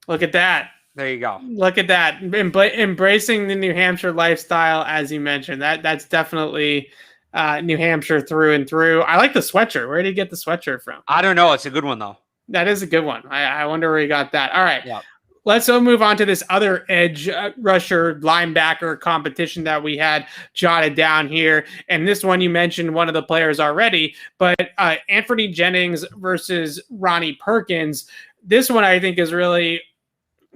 Speaker 1: Look at that.
Speaker 2: There you go.
Speaker 1: Look at that. Embracing the New Hampshire lifestyle, as you mentioned. That's definitely New Hampshire through and through. I like the sweatshirt. Where did he get the sweatshirt from?
Speaker 2: I don't know. It's a good one, though.
Speaker 1: That is a good one. I wonder where he got that. All right.
Speaker 2: Yeah.
Speaker 1: Let's move on to this other edge rusher linebacker competition that we had jotted down here. And this one, you mentioned one of the players already, but Anthony Jennings versus Ronnie Perkins. This one I think is really,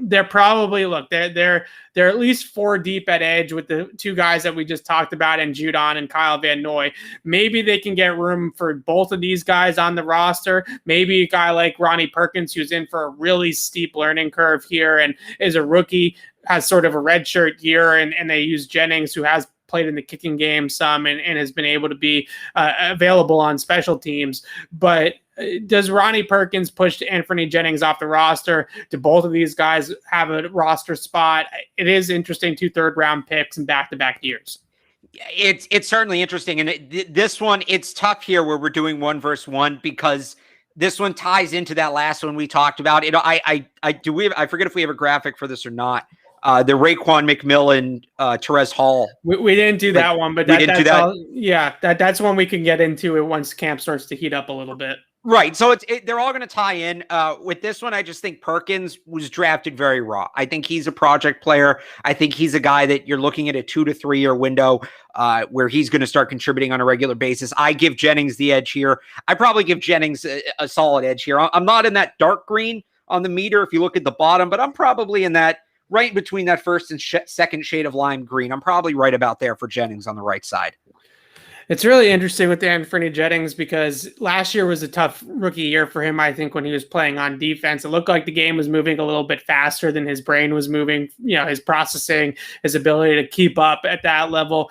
Speaker 1: they're probably, look, they're at least 4 deep at edge with the 2 guys that we just talked about, and Judon and Kyle Van Noy. Maybe they can get room for both of these guys on the roster. Maybe a guy like Ronnie Perkins, who's in for a really steep learning curve here and is a rookie, has sort of a redshirt year, and they use Jennings, who has played in the kicking game some and has been able to be available on special teams. But does Ronnie Perkins push Anthony Jennings off the roster? Do both of these guys have a roster spot? It is interesting, 2 third-round picks in back-to-back years.
Speaker 2: It's certainly interesting. And this one, it's tough here where we're doing 1 versus 1 because this one ties into that last one we talked about. I forget if we have a graphic for this or not. The Raekwon McMillan, Terez Hall.
Speaker 1: We didn't do that one, but that's one we can get into it once camp starts to heat up a little bit.
Speaker 2: Right. So they're all going to tie in. With this one, I just think Perkins was drafted very raw. I think he's a project player. I think he's a guy that you're looking at a 2 to 3 year window where he's going to start contributing on a regular basis. I give Jennings the edge here. I probably give Jennings a solid edge here. I'm not in that dark green on the meter if you look at the bottom, but I'm probably in that right between that first and second shade of lime green. I'm probably right about there for Jennings on the right side.
Speaker 1: It's really interesting with Anthony Jennings because last year was a tough rookie year for him, I think, when he was playing on defense. It looked like the game was moving a little bit faster than his brain was moving, his processing, his ability to keep up at that level.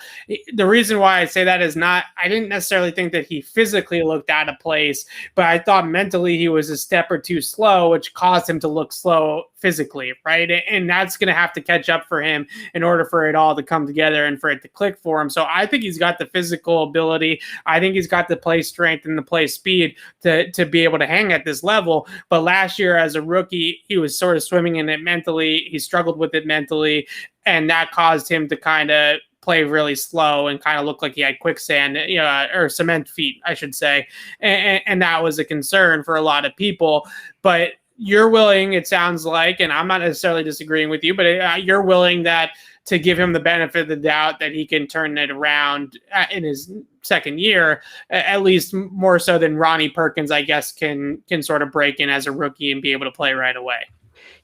Speaker 1: The reason why I say that is I didn't necessarily think that he physically looked out of place, but I thought mentally he was a step or 2 slow, which caused him to look slow physically, right? And that's going to have to catch up for him in order for it all to come together and for it to click for him. So I think he's got the physical ability. I think he's got the play strength and the play speed to be able to hang at this level. But last year as a rookie, he was sort of swimming in it mentally. He struggled with it mentally, and that caused him to kind of play really slow and kind of look like he had quicksand, or cement feet, I should say. And that was a concern for a lot of people. But you're willing, it sounds like, and I'm not necessarily disagreeing with you, but you're willing to give him the benefit of the doubt that he can turn it around in his second year, at least more so than Ronnie Perkins, I guess, can sort of break in as a rookie and be able to play right away.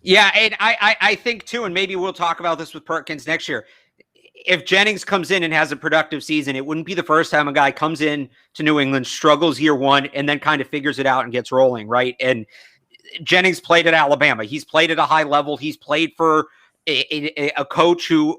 Speaker 2: Yeah, and I think too, and maybe we'll talk about this with Perkins next year. If Jennings comes in and has a productive season, it wouldn't be the first time a guy comes in to New England, struggles year 1, and then kind of figures it out and gets rolling, right? And Jennings played at Alabama. He's played at a high level. He's played for a coach who,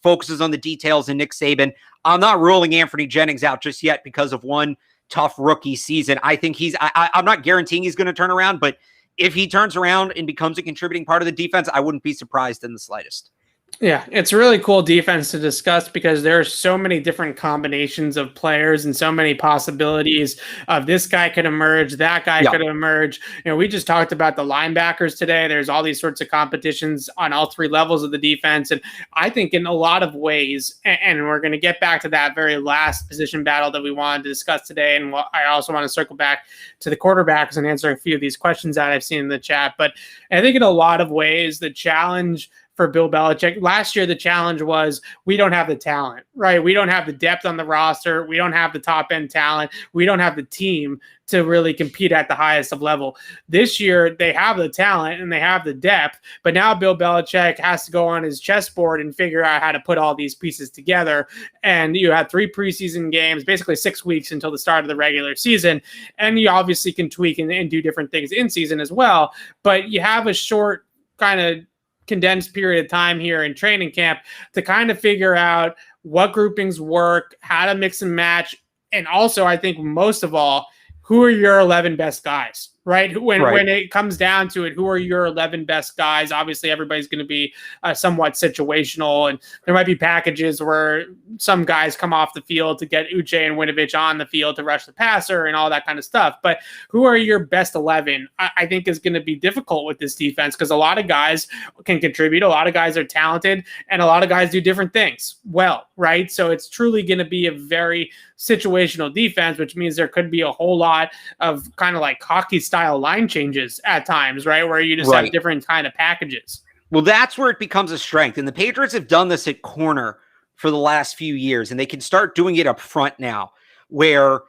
Speaker 2: focuses on the details in Nick Saban. I'm not ruling Anthony Jennings out just yet because of one tough rookie season. I think I'm not guaranteeing he's going to turn around, but if he turns around and becomes a contributing part of the defense, I wouldn't be surprised in the slightest.
Speaker 1: Yeah, it's a really cool defense to discuss because there are so many different combinations of players and so many possibilities of this guy could emerge, that guy could emerge. We just talked about the linebackers today. There's all these sorts of competitions on all 3 levels of the defense. And I think in a lot of ways, and we're going to get back to that very last position battle that we wanted to discuss today. And I also want to circle back to the quarterbacks and answer a few of these questions that I've seen in the chat. But I think in a lot of ways, the challenge for Bill Belichick. Last year, the challenge was we don't have the talent, right? We don't have the depth on the roster. We don't have the top end talent. We don't have the team to really compete at the highest of level. This year, they have the talent and they have the depth, but now Bill Belichick has to go on his chessboard and figure out how to put all these pieces together. And you had 3 preseason games, basically 6 weeks until the start of the regular season. And you obviously can tweak and do different things in season as well, but you have a short kind of condensed period of time here in training camp to kind of figure out what groupings work, how to mix and match, And also, I think most of all, who are your 11 best guys, right? When it comes down to it, who are your 11 best guys? Obviously, everybody's going to be somewhat situational, and there might be packages where some guys come off the field to get Uche and Winovich on the field to rush the passer and all that kind of stuff. But who are your best 11? I think is going to be difficult with this defense because a lot of guys can contribute. A lot of guys are talented, and a lot of guys do different things well, right? So it's truly going to be a very situational defense, which means there could be a whole lot of kind of like hockey style line changes at times, right? Where you just have different kind of packages.
Speaker 2: Well, that's where it becomes a strength. And the Patriots have done this at corner for the last few years, and they can start doing it up front now, where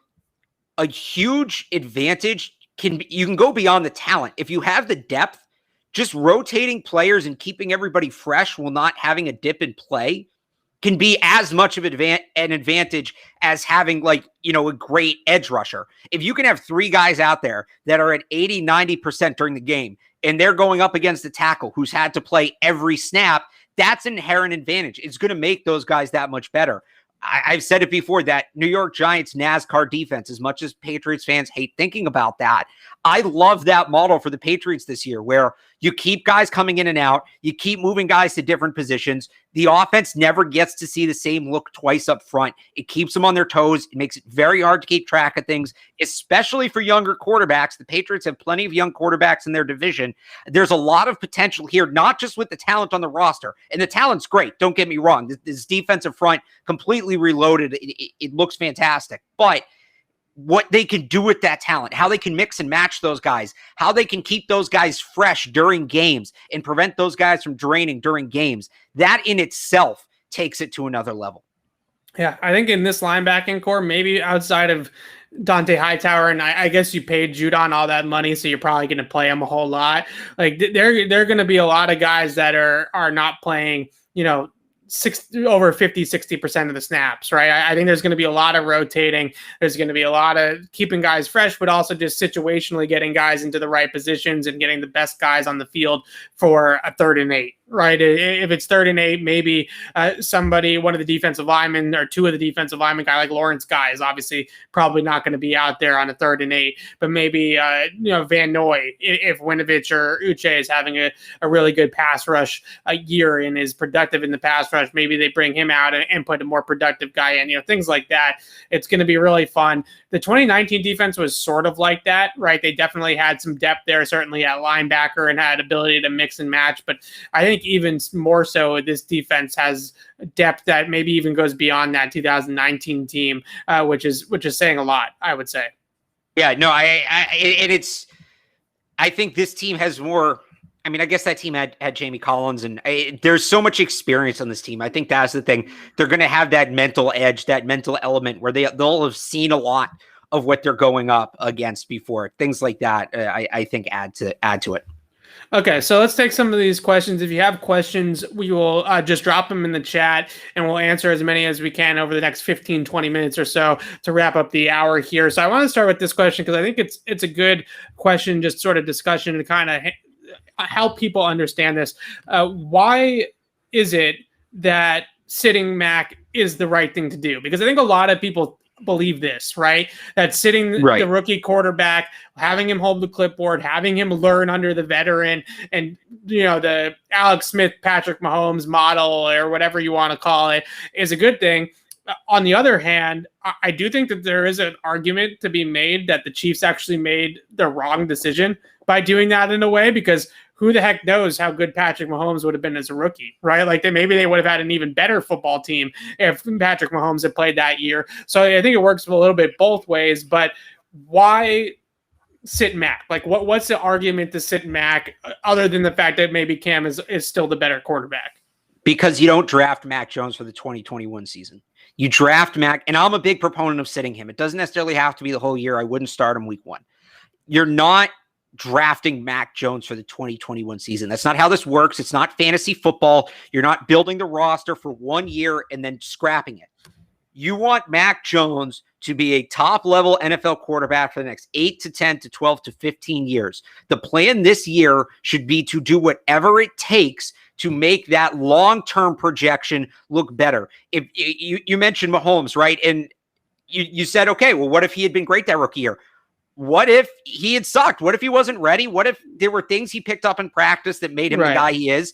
Speaker 2: a huge advantage you can go beyond the talent. If you have the depth, just rotating players and keeping everybody fresh while not having a dip in play can be as much of an advantage as having a great edge rusher. If you can have 3 guys out there that are at 80, 90% during the game, and they're going up against the tackle who's had to play every snap, that's an inherent advantage. It's going to make those guys that much better. I've said it before, that New York Giants NASCAR defense, as much as Patriots fans hate thinking about that, I love that model for the Patriots this year, where you keep guys coming in and out, you keep moving guys to different positions. The offense never gets to see the same look twice up front. It keeps them on their toes. It makes it very hard to keep track of things, especially for younger quarterbacks. The Patriots have plenty of young quarterbacks in their division. There's a lot of potential here, not just with the talent on the roster. And the talent's great, don't get me wrong. This defensive front, completely reloaded. It looks fantastic. But what they can do with that talent, how they can mix and match those guys, how they can keep those guys fresh during games and prevent those guys from draining during games, that in itself takes it to another level.
Speaker 1: Yeah, I think in this linebacking core, maybe outside of Dante Hightower, and I guess you paid Judon all that money, so you're probably going to play him a whole lot. Like there are going to be a lot of guys that are not playing, over 50, 60% of the snaps, right? I think there's going to be a lot of rotating. There's going to be a lot of keeping guys fresh, but also just situationally getting guys into the right positions and getting the best guys on the field for a 3rd and 8, right? If it's 3rd and 8, maybe one of the defensive linemen or 2 of the defensive linemen, guy like Lawrence Guy is obviously probably not going to be out there on a 3rd and 8, but maybe, Van Noy, if Winovich or Uche is having a really good pass rush year and is productive in the pass rush, maybe they bring him out and put a more productive guy in, things like that. It's going to be really fun. The 2019 defense was sort of like that, right? They definitely had some depth there, certainly at linebacker, and had ability to mix and match. But I think even more so, this defense has depth that maybe even goes beyond that 2019 team, which is saying a lot, I would say.
Speaker 2: Yeah, no, I think this team has more. I mean, I guess that team had Jamie Collins, and there's so much experience on this team. I think that's the thing. They're going to have that mental edge, that mental element where they'll have seen a lot of what they're going up against before. Things like that, I think, add to it.
Speaker 1: Okay, so let's take some of these questions. If you have questions, we will just drop them in the chat, and we'll answer as many as we can over the next 15, 20 minutes or so to wrap up the hour here. So I want to start with this question because I think it's a good question, just sort of discussion to kind of help people understand this. Why is it that sitting Mac is the right thing to do? Because I think a lot of people believe this, right? That sitting the rookie quarterback, having him hold the clipboard, having him learn under the veteran, and the Alex Smith, Patrick Mahomes model, or whatever you want to call it, is a good thing. On the other hand, I do think that there is an argument to be made that the Chiefs actually made the wrong decision by doing that in a way, because who the heck knows how good Patrick Mahomes would have been as a rookie, right? Like maybe they would have had an even better football team if Patrick Mahomes had played that year. So I think it works a little bit both ways, but why sit Mac? Like what's the argument to sit Mac other than the fact that maybe Cam is still the better quarterback?
Speaker 2: Because you don't draft Mac Jones for the 2021 season. You draft Mac, and I'm a big proponent of sitting him. It doesn't necessarily have to be the whole year. I wouldn't start him week 1. You're not drafting Mac Jones for the 2021 season. That's not how this works. It's not fantasy football. You're not building the roster for 1 year and then scrapping it. You want Mac Jones to be a top-level NFL quarterback for the next 8 to 10 to 12 to 15 years. The plan this year should be to do whatever it takes to make that long-term projection look better. If you mentioned Mahomes, right? And you said, okay, well, what if he had been great that rookie year? What if he had sucked? What if he wasn't ready? What if there were things he picked up in practice that made him the guy he is?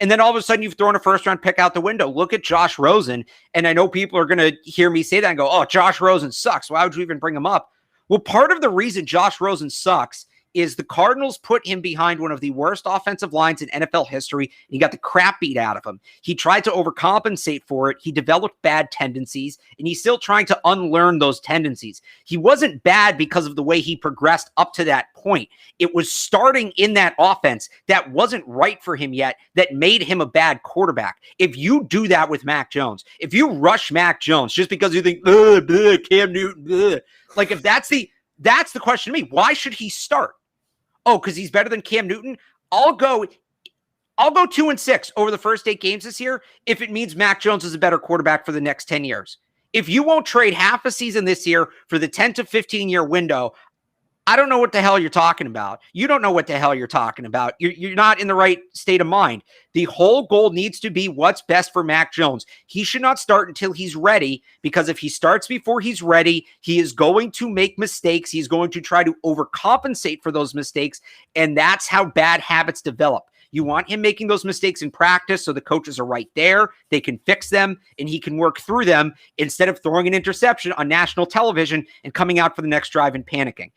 Speaker 2: And then all of a sudden you've thrown a first-round pick out the window. Look at Josh Rosen. And I know people are going to hear me say that and go, oh, Josh Rosen sucks. Why would you even bring him up? Well, part of the reason Josh Rosen sucks is the Cardinals put him behind one of the worst offensive lines in NFL history, and he got the crap beat out of him. He tried to overcompensate for it. He developed bad tendencies, and he's still trying to unlearn those tendencies. He wasn't bad because of the way he progressed up to that point. It was starting in that offense that wasn't right for him yet that made him a bad quarterback. If you do that with Mac Jones, if you rush Mac Jones just because you think, Cam Newton, like if that's the question to me, why should he start? Oh, because he's better than Cam Newton? I'll go 2-6 over the first 8 games this year if it means Mac Jones is a better quarterback for the next 10 years. If you won't trade half a season this year for the 10 to 15-year window, I don't know what the hell you're talking about. You don't know what the hell you're talking about. You're not in the right state of mind. The whole goal needs to be what's best for Mac Jones. He should not start until he's ready, because if he starts before he's ready, he is going to make mistakes. He's going to try to overcompensate for those mistakes, and that's how bad habits develop. You want him making those mistakes in practice so the coaches are right there. They can fix them, and he can work through them instead of throwing an interception on national television and coming out for the next drive and panicking.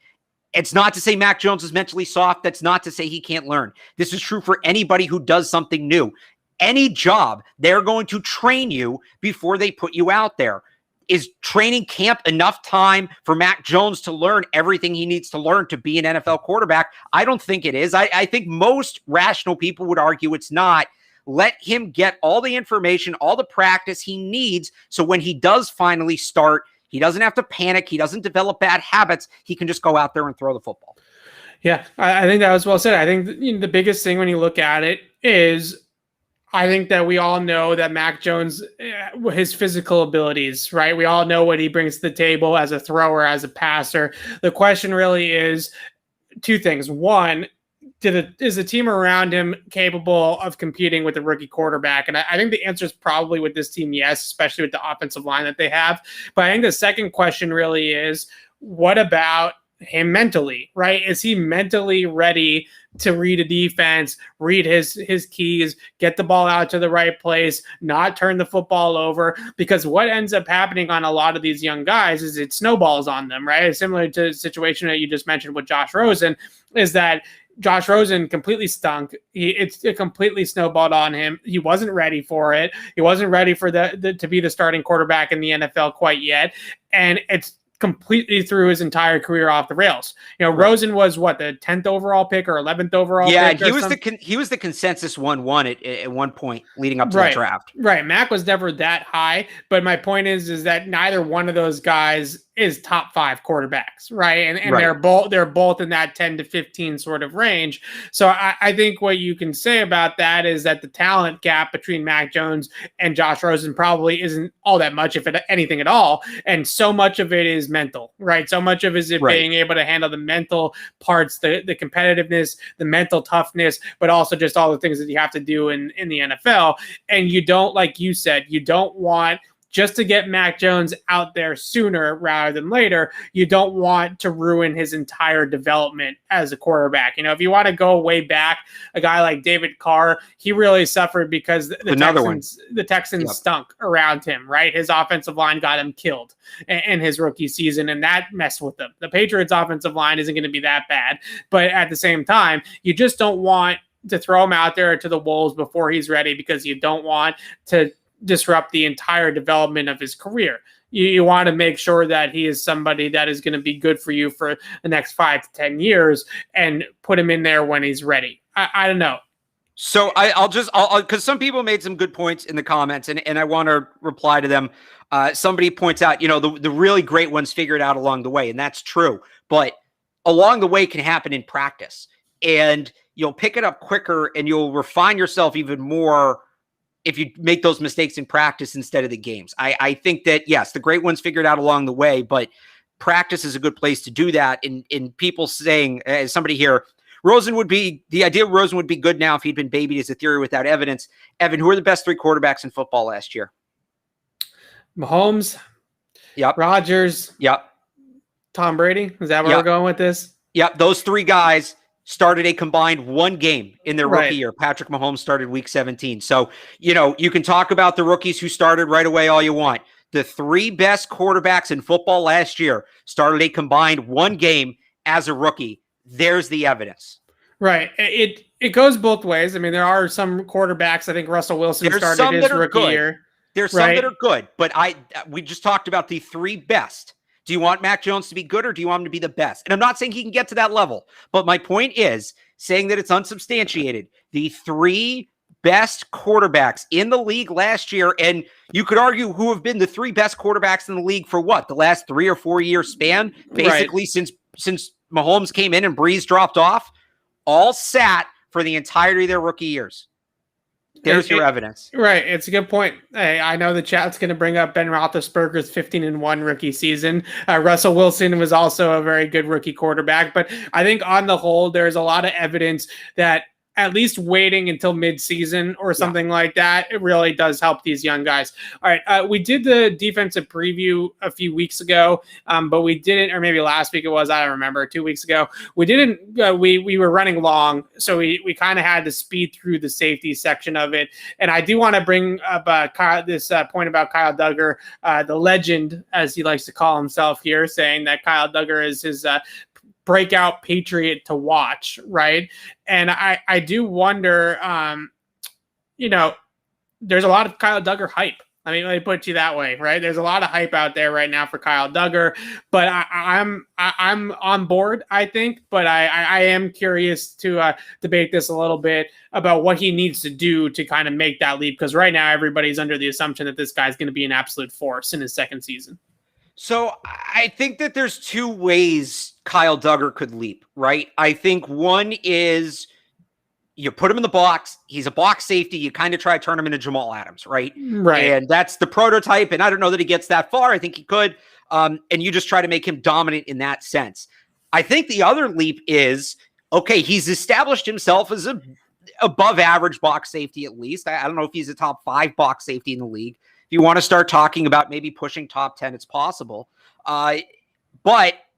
Speaker 2: It's not to say Mac Jones is mentally soft. That's not to say he can't learn. This is true for anybody who does something new. Any job, they're going to train you before they put you out there. Is training camp enough time for Mac Jones to learn everything he needs to learn to be an NFL quarterback? I don't think it is. I think most rational people would argue it's not. Let him get all the information, all the practice he needs, so when he does finally start, he doesn't have to panic. He doesn't develop bad habits. He can just go out there and throw the football.
Speaker 1: Yeah, I think that was well said. I think the biggest thing when you look at it is, I think that we all know that Mac Jones, his physical abilities, right? We all know what he brings to the table as a thrower, as a passer. The question really is 2 things. One, is the team around him capable of competing with a rookie quarterback? And I think the answer is probably with this team, yes, especially with the offensive line that they have. But I think the second question really is, what about him mentally, right? Is he mentally ready to read a defense, read his keys, get the ball out to the right place, not turn the football over? Because what ends up happening on a lot of these young guys is it snowballs on them, right? Similar to the situation that you just mentioned with Josh Rosen, is that Josh Rosen completely stunk. It completely snowballed on him. He wasn't ready for it. He wasn't ready for to be the starting quarterback in the NFL quite yet. And it's completely threw his entire career off the rails. Rosen was what, the 10th overall pick or 11th overall pick?
Speaker 2: Yeah, he was the consensus 1-1 at one point leading up to the draft.
Speaker 1: Right. Mac was never that high, but my point is that neither one of those guys is top 5 quarterbacks, right? And they're both in that 10 to 15 sort of range. So I think what you can say about that is that the talent gap between Mac Jones and Josh Rosen probably isn't all that much, if anything at all. And so much of it is mental, right? So much of it is being able to handle the mental parts, the competitiveness, the mental toughness, but also just all the things that you have to do in the NFL. And you don't, like you said, you don't want just to get Mac Jones out there sooner rather than later. You don't want to ruin his entire development as a quarterback. If you want to go way back, a guy like David Carr, he really suffered because the Texans stunk around him, right? His offensive line got him killed in his rookie season, and that messed with him. The Patriots offensive line isn't going to be that bad, but at the same time, you just don't want to throw him out there to the wolves before he's ready, because you don't want to disrupt the entire development of his career. You want to make sure that he is somebody that is going to be good for you for the next 5 to 10 years, and put him in there when he's ready. I don't know.
Speaker 2: So I'll because some people made some good points in the comments, and I want to reply to them. Somebody points out, the really great ones figured out along the way, and that's true. But along the way can happen in practice, and you'll pick it up quicker, and you'll refine yourself even more if you make those mistakes in practice instead of the games. I think that, yes, the great ones figured out along the way, but practice is a good place to do that. In people saying, somebody here, the idea of Rosen would be good now if he'd been babied is a theory without evidence. Evan, who are the best 3 quarterbacks in football last year?
Speaker 1: Mahomes,
Speaker 2: Yep.
Speaker 1: Rodgers.
Speaker 2: Yep.
Speaker 1: Tom Brady. Is that where we're going with this?
Speaker 2: Yep. Those three guys started a combined one game in their rookie year. Patrick Mahomes started week 17. So, you can talk about the rookies who started right away all you want. The three best quarterbacks in football last year started a combined one game as a rookie. There's the evidence.
Speaker 1: Right. It goes both ways. I mean, there are some quarterbacks. I think Russell Wilson started his rookie year.
Speaker 2: There's some that are good, but we just talked about the three best. Do you want Mac Jones to be good or do you want him to be the best? And I'm not saying he can get to that level, but my point is saying that it's unsubstantiated. The three best quarterbacks in the league last year, and you could argue who have been the three best quarterbacks in the league for what? The last 3 or 4 year span, basically since Mahomes came in and Breeze dropped off, all sat for the entirety of their rookie years. There's your evidence.
Speaker 1: Right. It's a good point. Hey, I know the chat's going to bring up Ben Roethlisberger's 15-1 rookie season. Russell Wilson was also a very good rookie quarterback. But I think on the whole, there's a lot of evidence that at least waiting until mid-season or something like that, it really does help these young guys. All right, we did the defensive preview a few weeks ago, but we didn't, or maybe last week it was, I don't remember, 2 weeks ago. We didn't, we were running long, so we kind of had to speed through the safety section of it. And I do want to bring up this point about Kyle Duggar, the legend, as he likes to call himself here, saying that Kyle Duggar is his breakout Patriot to watch, right? And I do wonder, there's a lot of Kyle Duggar hype. I mean, let me put it that way, right? There's a lot of hype out there right now for Kyle Duggar, but I'm on board, I think, but I am curious to debate this a little bit about what he needs to do to kind of make that leap, because right now everybody's under the assumption that this guy's going to be an absolute force in his second season.
Speaker 2: So I think that there's two ways Kyle Duggar could leap, right? I think one is you put him in the box. He's a box safety. You kind of try to turn him into Jamal Adams, right?
Speaker 1: Right.
Speaker 2: And that's the prototype. And I don't know that he gets that far. I think he could. And you just try to make him dominant in that sense. I think the other leap is, okay, he's established himself as a above average box safety at least. I don't know if he's a top 5 box safety in the league. If you want to start talking about maybe pushing top 10, it's possible. But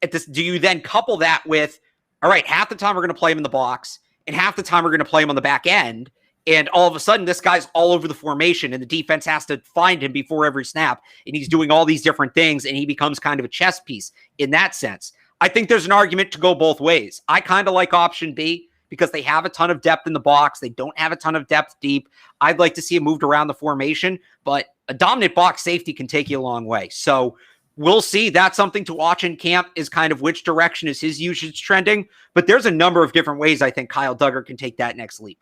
Speaker 2: at this, do you then couple that with, all right, half the time we're going to play him in the box and half the time we're going to play him on the back end. And all of a sudden this guy's all over the formation and the defense has to find him before every snap. And he's doing all these different things and he becomes kind of a chess piece in that sense. I think there's an argument to go both ways. I kind of like option B because they have a ton of depth in the box. They don't have a ton of depth deep. I'd like to see it moved around the formation, but a dominant box safety can take you a long way. So we'll see. That's something to watch in camp, is kind of which direction is his usage trending. But there's a number of different ways I think Kyle Duggar can take that next leap.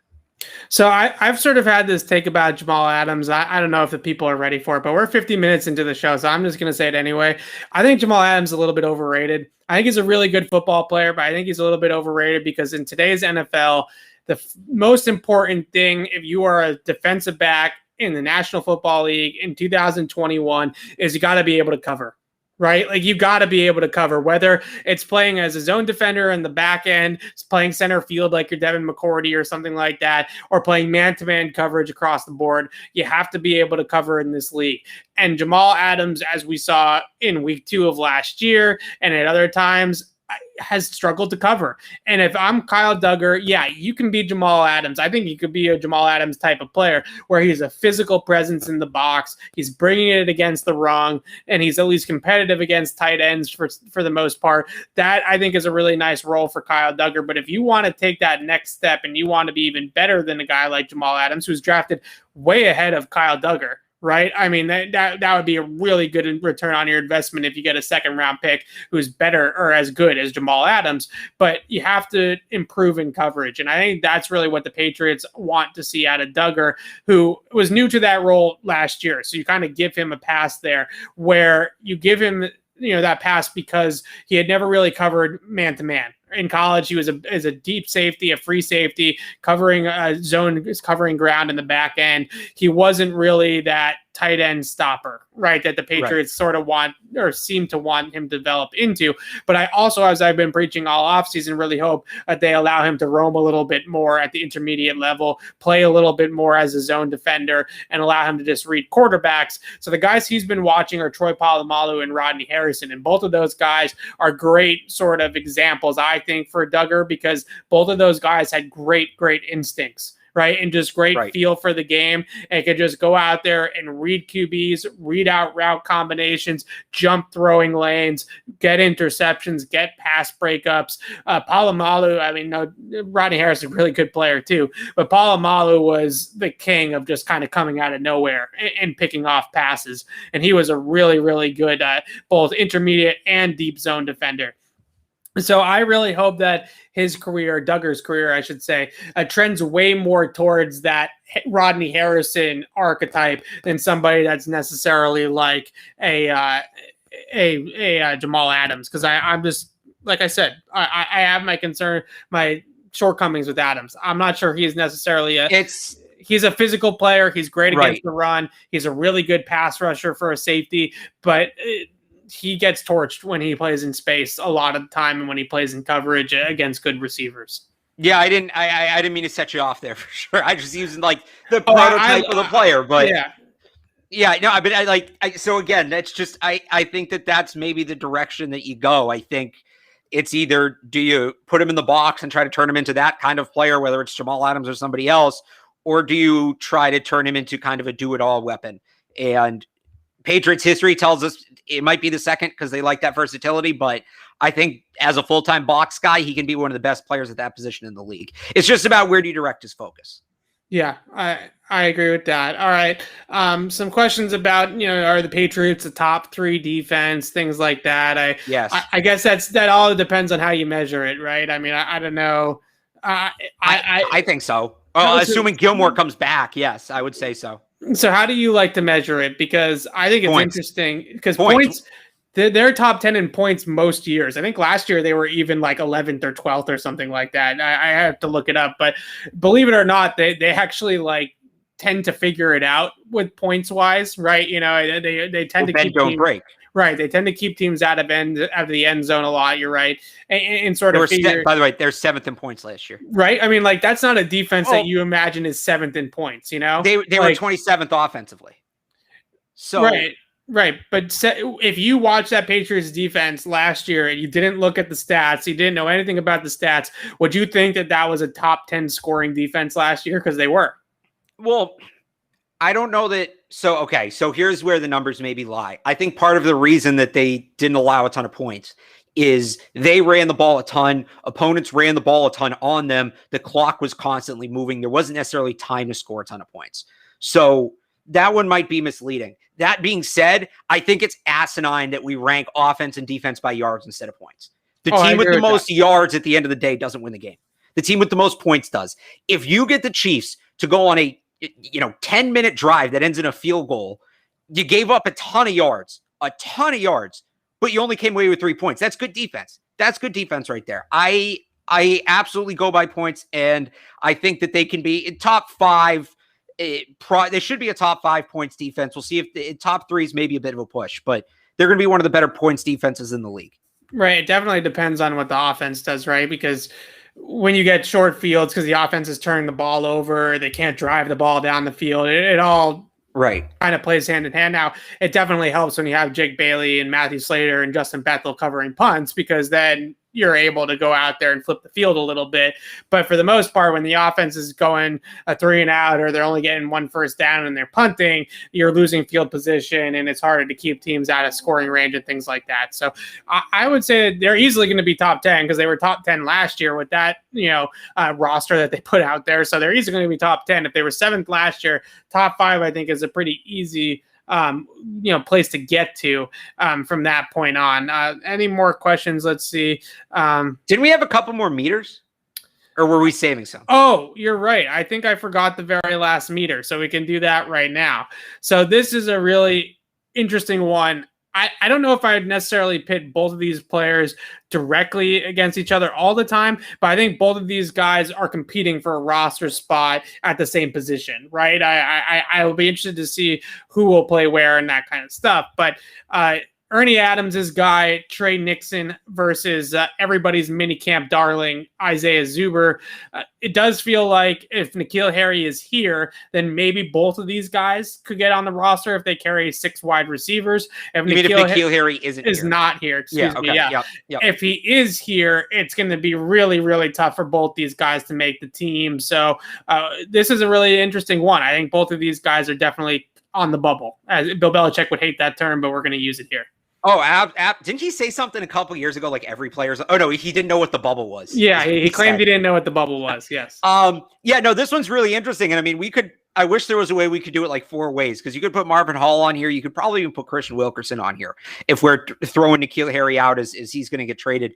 Speaker 1: So I've sort of had this take about Jamal Adams. I don't know if the people are ready for it, but we're 50 minutes into the show, so I'm just going to say it anyway. I think Jamal Adams is a little bit overrated. I think he's a really good football player, but I think he's a little bit overrated because in today's NFL, the most important thing, if you are a defensive back in the National Football League in 2021, is you got to be able to cover. Right? Like, you got to be able to cover, whether it's playing as a zone defender in the back end, it's playing center field like your Devin McCourty or something like that, or playing man-to-man coverage across the board. You have to be able to cover in this league. And Jamal Adams, as we saw in week 2 of last year and at other times, has struggled to cover. And if I'm Kyle Duggar, yeah, you can be Jamal Adams. I think you could be a Jamal Adams type of player where he's a physical presence in the box. He's bringing it against the run, and he's at least competitive against tight ends for the most part. That, I think, is a really nice role for Kyle Duggar. But if you want to take that next step and you want to be even better than a guy like Jamal Adams, who's drafted way ahead of Kyle Duggar, right? I mean, that would be a really good return on your investment if you get a second-round pick who's better or as good as Jamal Adams. But you have to improve in coverage. And I think that's really what the Patriots want to see out of Duggar, who was new to that role last year. So you kind of give him a pass there where you give him that pass because he had never really covered man-to-man. In college, he was a deep safety, a free safety, covering a zone, covering ground in the back end. He wasn't really that tight end stopper, right? That the Patriots sort of want or seem to want him to develop into. But I also, as I've been preaching all offseason, really hope that they allow him to roam a little bit more at the intermediate level, play a little bit more as a zone defender, and allow him to just read quarterbacks. So the guys he's been watching are Troy Polamalu and Rodney Harrison. And both of those guys are great sort of examples, I think, for Duggar, because both of those guys had great instincts, right? And just great feel for the game, and could just go out there and read QBs, read out route combinations, jump throwing lanes, get interceptions, get pass breakups. Polamalu, I mean, no, Rodney Harris is a really good player too, but Polamalu was the king of just kind of coming out of nowhere and picking off passes. And he was a really good both intermediate and deep zone defender. So I really hope that his career, Duggar's career, I should say, trends way more towards that Rodney Harrison archetype than somebody that's necessarily like a Jamal Adams. Because I'm just, like I said, I have my shortcomings with Adams. I'm not sure he's necessarily he's a physical player. He's great against the run. He's a really good pass rusher for a safety, but he gets torched when he plays in space a lot of the time, and when he plays in coverage against good receivers.
Speaker 2: Yeah, I didn't mean to set you off there for sure. I just used like the prototype of the player, but no, but so again, that's just, I think that's maybe the direction that you go. I think it's either, do you put him in the box and try to turn him into that kind of player, whether it's Jamal Adams or somebody else, or do you try to turn him into kind of a do-it-all weapon? And Patriots history tells us it might be the second, because they like that versatility, but I think as a full-time box guy, he can be one of the best players at that position in the league. It's just about where do you direct his focus.
Speaker 1: Yeah, I agree with that. All right. Some questions about, are the Patriots a top 3 defense, things like that. I guess that all depends on how you measure it, right? I mean, I don't know.
Speaker 2: I think so. Well, assuming Gilmore comes back, yes, I would say so.
Speaker 1: So how do you like to measure it? Because I think it's interesting because points, they're top 10 in points most years. I think last year they were even like 11th or 12th or something like that. I have to look it up, but believe it or not, they actually like tend to figure it out with points wise, right? They tend to keep
Speaker 2: break.
Speaker 1: Right, they tend to keep teams out of the end zone a lot. You're right, and sort of.
Speaker 2: By the way, they're 7th in points last year.
Speaker 1: Right, I mean, like that's not a defense that you imagine is 7th in points. They
Speaker 2: were 27th offensively. So
Speaker 1: right, but if you watch that Patriots defense last year and you didn't look at the stats, you didn't know anything about the stats, would you think that was a top 10 scoring defense last year? Because they were.
Speaker 2: Well, I don't know that. So here's where the numbers maybe lie. I think part of the reason that they didn't allow a ton of points is they ran the ball a ton. Opponents ran the ball a ton on them. The clock was constantly moving. There wasn't necessarily time to score a ton of points. So that one might be misleading. That being said, I think it's asinine that we rank offense and defense by yards instead of points. The team with the most yards at the end of the day doesn't win the game. The team with the most points does. If you get the Chiefs to go on a 10-minute drive that ends in a field goal, you gave up a ton of yards, but you only came away with 3 points. That's good defense. That's good defense right there. I absolutely go by points, and I think that they can be in top 5. They should be a top 5 points defense. We'll see if the top 3 is maybe a bit of a push, but they're going to be one of the better points defenses in the league.
Speaker 1: Right. It definitely depends on what the offense does, right? Because when you get short fields, because the offense is turning the ball over, they can't drive the ball down the field. It all kind of plays hand in hand. Now, it definitely helps when you have Jake Bailey and Matthew Slater and Justin Bethel covering punts, because then you're able to go out there and flip the field a little bit. But for the most part, when the offense is going a 3 and out, or they're only getting 1 first down and they're punting, you're losing field position, and it's harder to keep teams out of scoring range and things like that. So I would say that they're easily going to be top 10, because they were top 10 last year with that, roster that they put out there. So they're easily going to be top 10. If they were 7th last year, top 5, I think, is a pretty easy place to get to from that point on. Any more questions? Let's see.
Speaker 2: Didn't we have a couple more meters, or were we saving some?
Speaker 1: Oh, you're right. I think I forgot the very last meter, so we can do that right now. So this is a really interesting one. I don't know if I'd necessarily pit both of these players directly against each other all the time, but I think both of these guys are competing for a roster spot at the same position, right? I will be interested to see who will play where and that kind of stuff. But Ernie Adams' guy, Trey Nixon, versus everybody's minicamp darling, Isaiah Zuber. It does feel like if N'Keal Harry is here, then maybe both of these guys could get on the roster if they carry 6 wide receivers.
Speaker 2: If N'Keal Harry is
Speaker 1: not here, excuse me. Yeah. Yep. If he is here, it's going to be really, really tough for both these guys to make the team. So this is a really interesting one. I think both of these guys are definitely on the bubble. As Bill Belichick would hate that term, but we're going to use it here.
Speaker 2: Oh, didn't he say something a couple years ago? Like every player's. Oh no, he didn't know what the bubble was.
Speaker 1: Yeah, he claimed he didn't know what the bubble was. Yes.
Speaker 2: Yeah, no, this one's really interesting, and I mean, I wish there was a way we could do it like 4 ways, because you could put Marvin Hall on here. You could probably even put Christian Wilkerson on here if we're throwing N'Keal Harry out as he's going to get traded.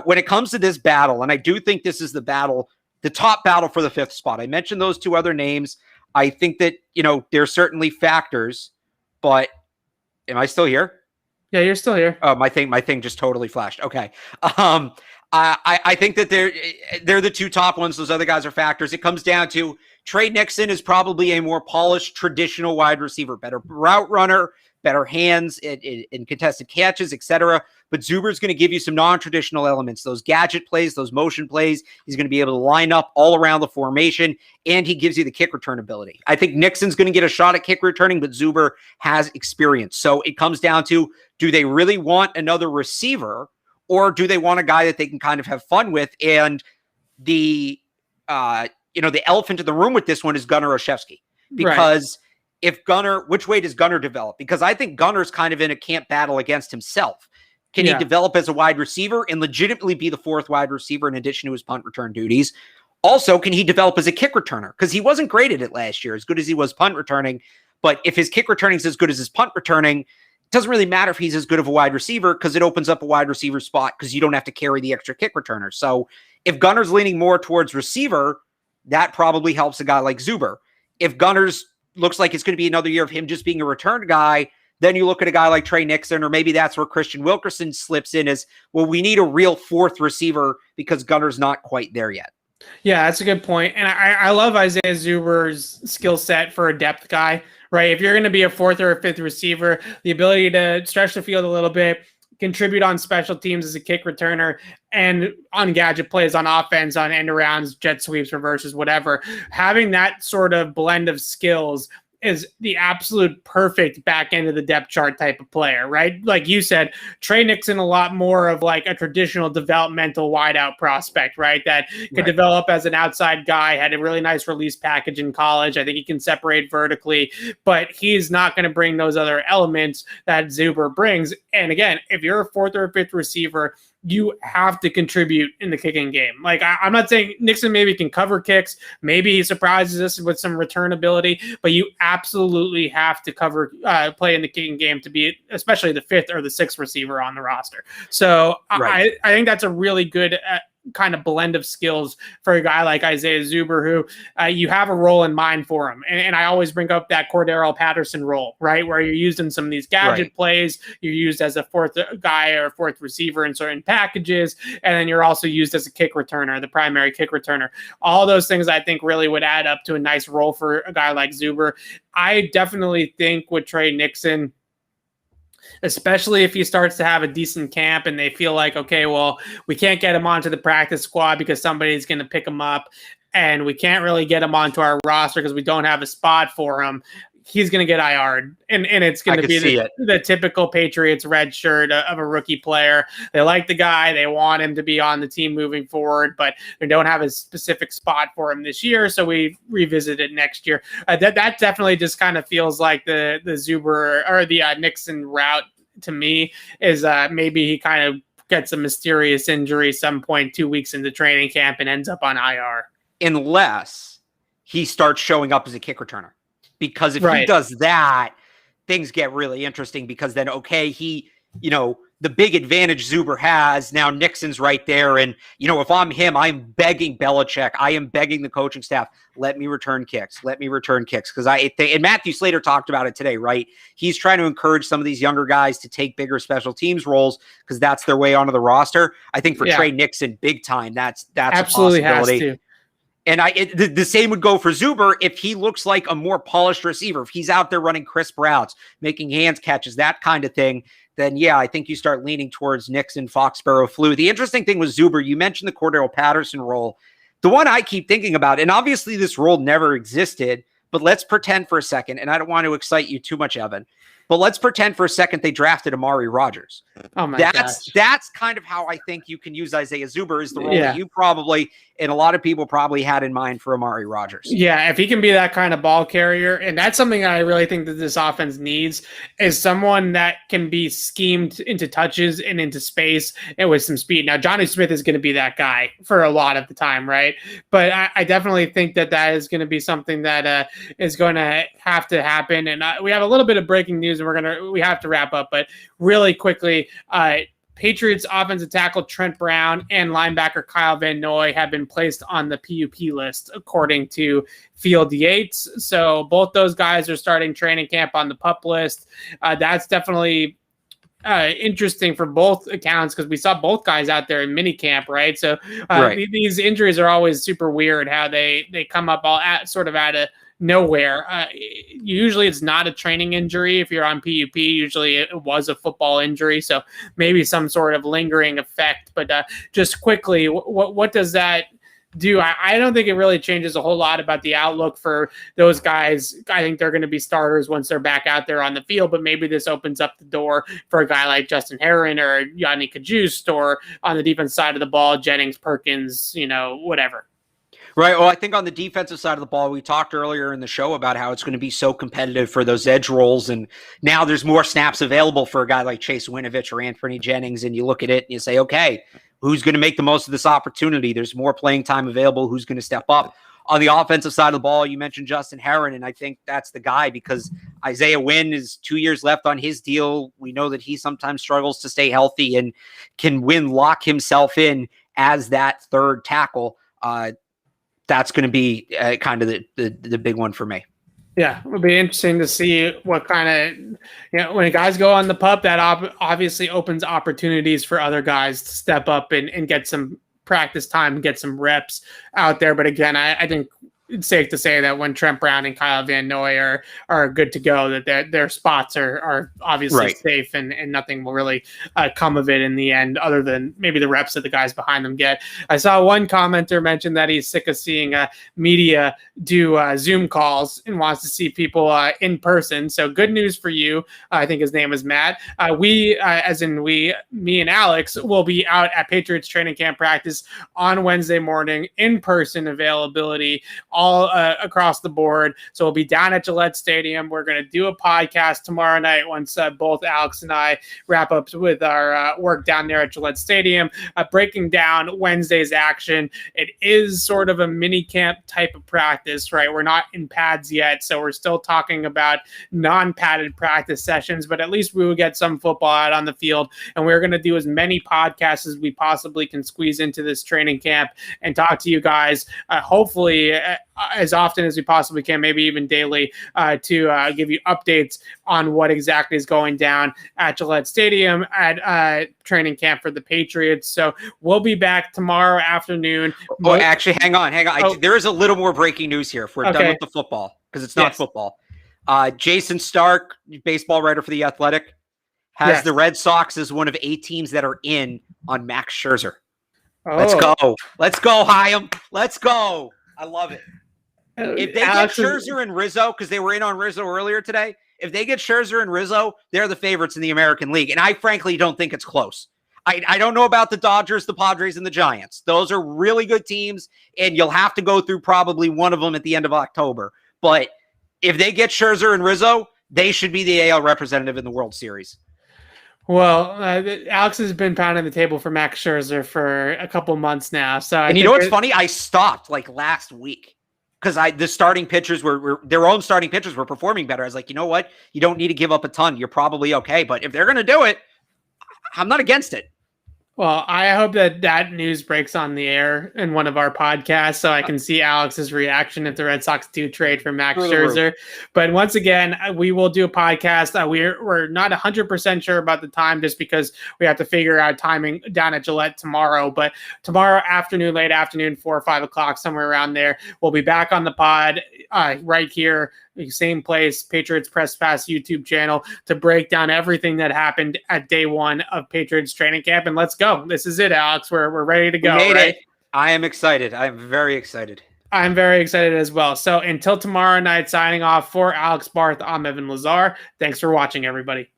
Speaker 2: When it comes to this battle, and I do think this is the top battle for the 5th spot. I mentioned those 2 other names. I think that there's certainly factors, but am I still here?
Speaker 1: Yeah, you're still here.
Speaker 2: Oh, my thing just totally flashed. Okay. I think that they're the 2 top ones. Those other guys are factors. It comes down to Trey Nixon is probably a more polished, traditional wide receiver, better route runner, better hands in contested catches, etc. But Zuber's going to give you some non-traditional elements, those gadget plays, those motion plays. He's going to be able to line up all around the formation, and he gives you the kick return ability. I think Nixon's going to get a shot at kick returning, but Zuber has experience. So it comes down to, do they really want another receiver, or do they want a guy that they can kind of have fun with? And the elephant in the room with this one is Gunnar Olszewski, because which way does Gunnar develop? Because I think Gunnar's kind of in a camp battle against himself. Can he develop as a wide receiver and legitimately be the 4th wide receiver in addition to his punt return duties? Also, can he develop as a kick returner? Because he wasn't great at it last year, as good as he was punt returning. But if his kick returning is as good as his punt returning, it doesn't really matter if he's as good of a wide receiver, because it opens up a wide receiver spot because you don't have to carry the extra kick returner. So if Gunnar's leaning more towards receiver, that probably helps a guy like Zuber. If Gunnar's looks like it's going to be another year of him just being a return guy, then you look at a guy like Trey Nixon, or maybe that's where Christian Wilkerson slips in as, well, we need a real 4th receiver because Gunnar's not quite there yet.
Speaker 1: Yeah, that's a good point. And I love Isaiah Zuber's skill set for a depth guy, right? If you're going to be a 4th or a 5th receiver, the ability to stretch the field a little bit, contribute on special teams as a kick returner, and on gadget plays on offense, on end arounds, jet sweeps, reverses, whatever. Having that sort of blend of skills is the absolute perfect back end of the depth chart type of player, right? Like you said, Trey Nixon, a lot more of like a traditional developmental wideout prospect, right? That could develop as an outside guy, had a really nice release package in college. I think he can separate vertically, but he's not going to bring those other elements that Zuber brings. And again, if you're a 4th or a 5th receiver, you have to contribute in the kicking game. Like, I'm not saying Nixon maybe can cover kicks. Maybe he surprises us with some return ability, but you absolutely have to play in the kicking game to be, especially the 5th or the 6th receiver on the roster. So I think that's a really good kind of blend of skills for a guy like Isaiah Zuber, who you have a role in mind for him. And I always bring up that Cordero Patterson role, right? Where you're used in some of these gadget plays, you're used as a 4th guy or 4th receiver in certain packages, and then you're also used as a kick returner, the primary kick returner. All those things I think really would add up to a nice role for a guy like Zuber. I definitely think with Trey Nixon, especially if he starts to have a decent camp and they feel like, okay, well, we can't get him onto the practice squad because somebody's going to pick him up, and we can't really get him onto our roster because we don't have a spot for him. He's going to get IR'd, and it's going to be the typical Patriots red shirt of a rookie player. They like the guy. They want him to be on the team moving forward, but they don't have a specific spot for him this year, so we revisit it next year. That definitely just kind of feels like the Zuber or the Nixon route to me, is maybe he kind of gets a mysterious injury some point 2 weeks into training camp and ends up on IR.
Speaker 2: Unless he starts showing up as a kick returner. Because if he does that, things get really interesting, because then, okay, he, the big advantage Zuber has. Now Nixon's right there. And, if I'm him, I'm begging Belichick. I am begging the coaching staff, let me return kicks. Let me return kicks. Because and Matthew Slater talked about it today, right? He's trying to encourage some of these younger guys to take bigger special teams roles because that's their way onto the roster. I think for Trey Nixon, big time, that's
Speaker 1: absolutely
Speaker 2: a possibility.
Speaker 1: Has to.
Speaker 2: And the same would go for Zuber if he looks like a more polished receiver. If he's out there running crisp routes, making hands catches, that kind of thing, then I think you start leaning towards Nixon, Foxborough, Flew. The interesting thing with Zuber, you mentioned the Cordell Patterson role. The one I keep thinking about, and obviously this role never existed, but let's pretend for a second, and I don't want to excite you too much, Evan, but let's pretend for a second they drafted Amari Rodgers.
Speaker 1: Oh my gosh.
Speaker 2: That's kind of how I think you can use Isaiah Zuber, is the role that you probably, and a lot of people probably had in mind for Amari Rodgers.
Speaker 1: Yeah, if he can be that kind of ball carrier, and that's something I really think that this offense needs, is someone that can be schemed into touches and into space and with some speed. Now, Johnny Smith is going to be that guy for a lot of the time, right? But I definitely think that is going to be something that is going to have to happen. And we have a little bit of breaking news, and we have to wrap up, but really quickly, Patriots offensive tackle Trent Brown and linebacker Kyle Van Noy have been placed on the PUP list, according to Field Yates. So both those guys are starting training camp on the PUP list. That's definitely interesting for both accounts because we saw both guys out there in minicamp, right? So these injuries are always super weird how they come up all out of nowhere. Usually it's not a training injury. If you're on PUP, usually it was a football injury. So maybe some sort of lingering effect, but just quickly, what does that do? I don't think it really changes a whole lot about the outlook for those guys. I think they're going to be starters once they're back out there on the field, but maybe this opens up the door for a guy like Justin Herron or Yanni Kajust, or on the defense side of the ball, Jennings, Perkins, whatever.
Speaker 2: Right. Well, I think on the defensive side of the ball, we talked earlier in the show about how it's going to be so competitive for those edge roles. And now there's more snaps available for a guy like Chase Winovich or Anthony Jennings. And you look at it and you say, okay, who's going to make the most of this opportunity? There's more playing time available. Who's going to step up? On the offensive side of the ball, you mentioned Justin Herron, and I think that's the guy because Isaiah Wynn is 2 years left on his deal. We know that he sometimes struggles to stay healthy, and can Wynn lock himself in as that third tackle? That's going to be kind of the big one for me.
Speaker 1: Yeah, it'll be interesting to see what kind of, when guys go on the PUP, that obviously opens opportunities for other guys to step up and get some practice time and get some reps out there. But again, I think it's safe to say that when Trent Brown and Kyle Van Noy are good to go, that their spots are obviously safe and nothing will really come of it in the end, other than maybe the reps that the guys behind them get. I saw one commenter mention that he's sick of seeing media do Zoom calls and wants to see people in person. So good news for you. I think his name is Matt. Me and Alex will be out at Patriots training camp practice on Wednesday morning, in person availability all across the board. So we'll be down at Gillette Stadium. We're going to do a podcast tomorrow night once both Alex and I wrap up with our work down there at Gillette Stadium, breaking down Wednesday's action. It is sort of a mini camp type of practice, right? We're not in pads yet, so we're still talking about non-padded practice sessions, but at least we will get some football out on the field, and we're going to do as many podcasts as we possibly can squeeze into this training camp and talk to you guys, hopefully as often as we possibly can, maybe even daily, to give you updates on what exactly is going down at Gillette Stadium at training camp for the Patriots. So we'll be back tomorrow afternoon.
Speaker 2: Oh, actually, hang on. There is a little more breaking news here if we're done with the football, because it's not football. Jason Stark, baseball writer for The Athletic, has the Red Sox as one of 8 teams that are in on Max Scherzer. Let's go, Chaim. Let's go. I love it. If they get Scherzer and Rizzo, because they were in on Rizzo earlier today, if they get Scherzer and Rizzo, they're the favorites in the American League. And I frankly don't think it's close. I don't know about the Dodgers, the Padres, and the Giants. Those are really good teams, and you'll have to go through probably one of them at the end of October. But if they get Scherzer and Rizzo, they should be the AL representative in the World Series.
Speaker 1: Well, Alex has been pounding the table for Max Scherzer for a couple months now.
Speaker 2: And you know what's funny? I stopped last week because the starting pitchers were their own starting pitchers were performing better. I was like, you know what? You don't need to give up a ton. You're probably okay. But if they're going to do it, I'm not against it.
Speaker 1: Well, I hope that news breaks on the air in one of our podcasts so I can see Alex's reaction if the Red Sox do trade for Max Scherzer. But once again, we will do a podcast. We're not 100% sure about the time just because we have to figure out timing down at Gillette tomorrow. But tomorrow afternoon, late afternoon, 4 or 5 o'clock, somewhere around there, we'll be back on the pod right here. Same place, Patriots Press Pass YouTube channel, to break down everything that happened at day one of Patriots training camp. And let's go. This is it, Alex. We're ready to go.
Speaker 2: We made
Speaker 1: right?
Speaker 2: it. I am excited. I am very excited.
Speaker 1: I'm very excited as well. So until tomorrow night, signing off for Alex Barth, I'm Evan Lazar. Thanks for watching, everybody.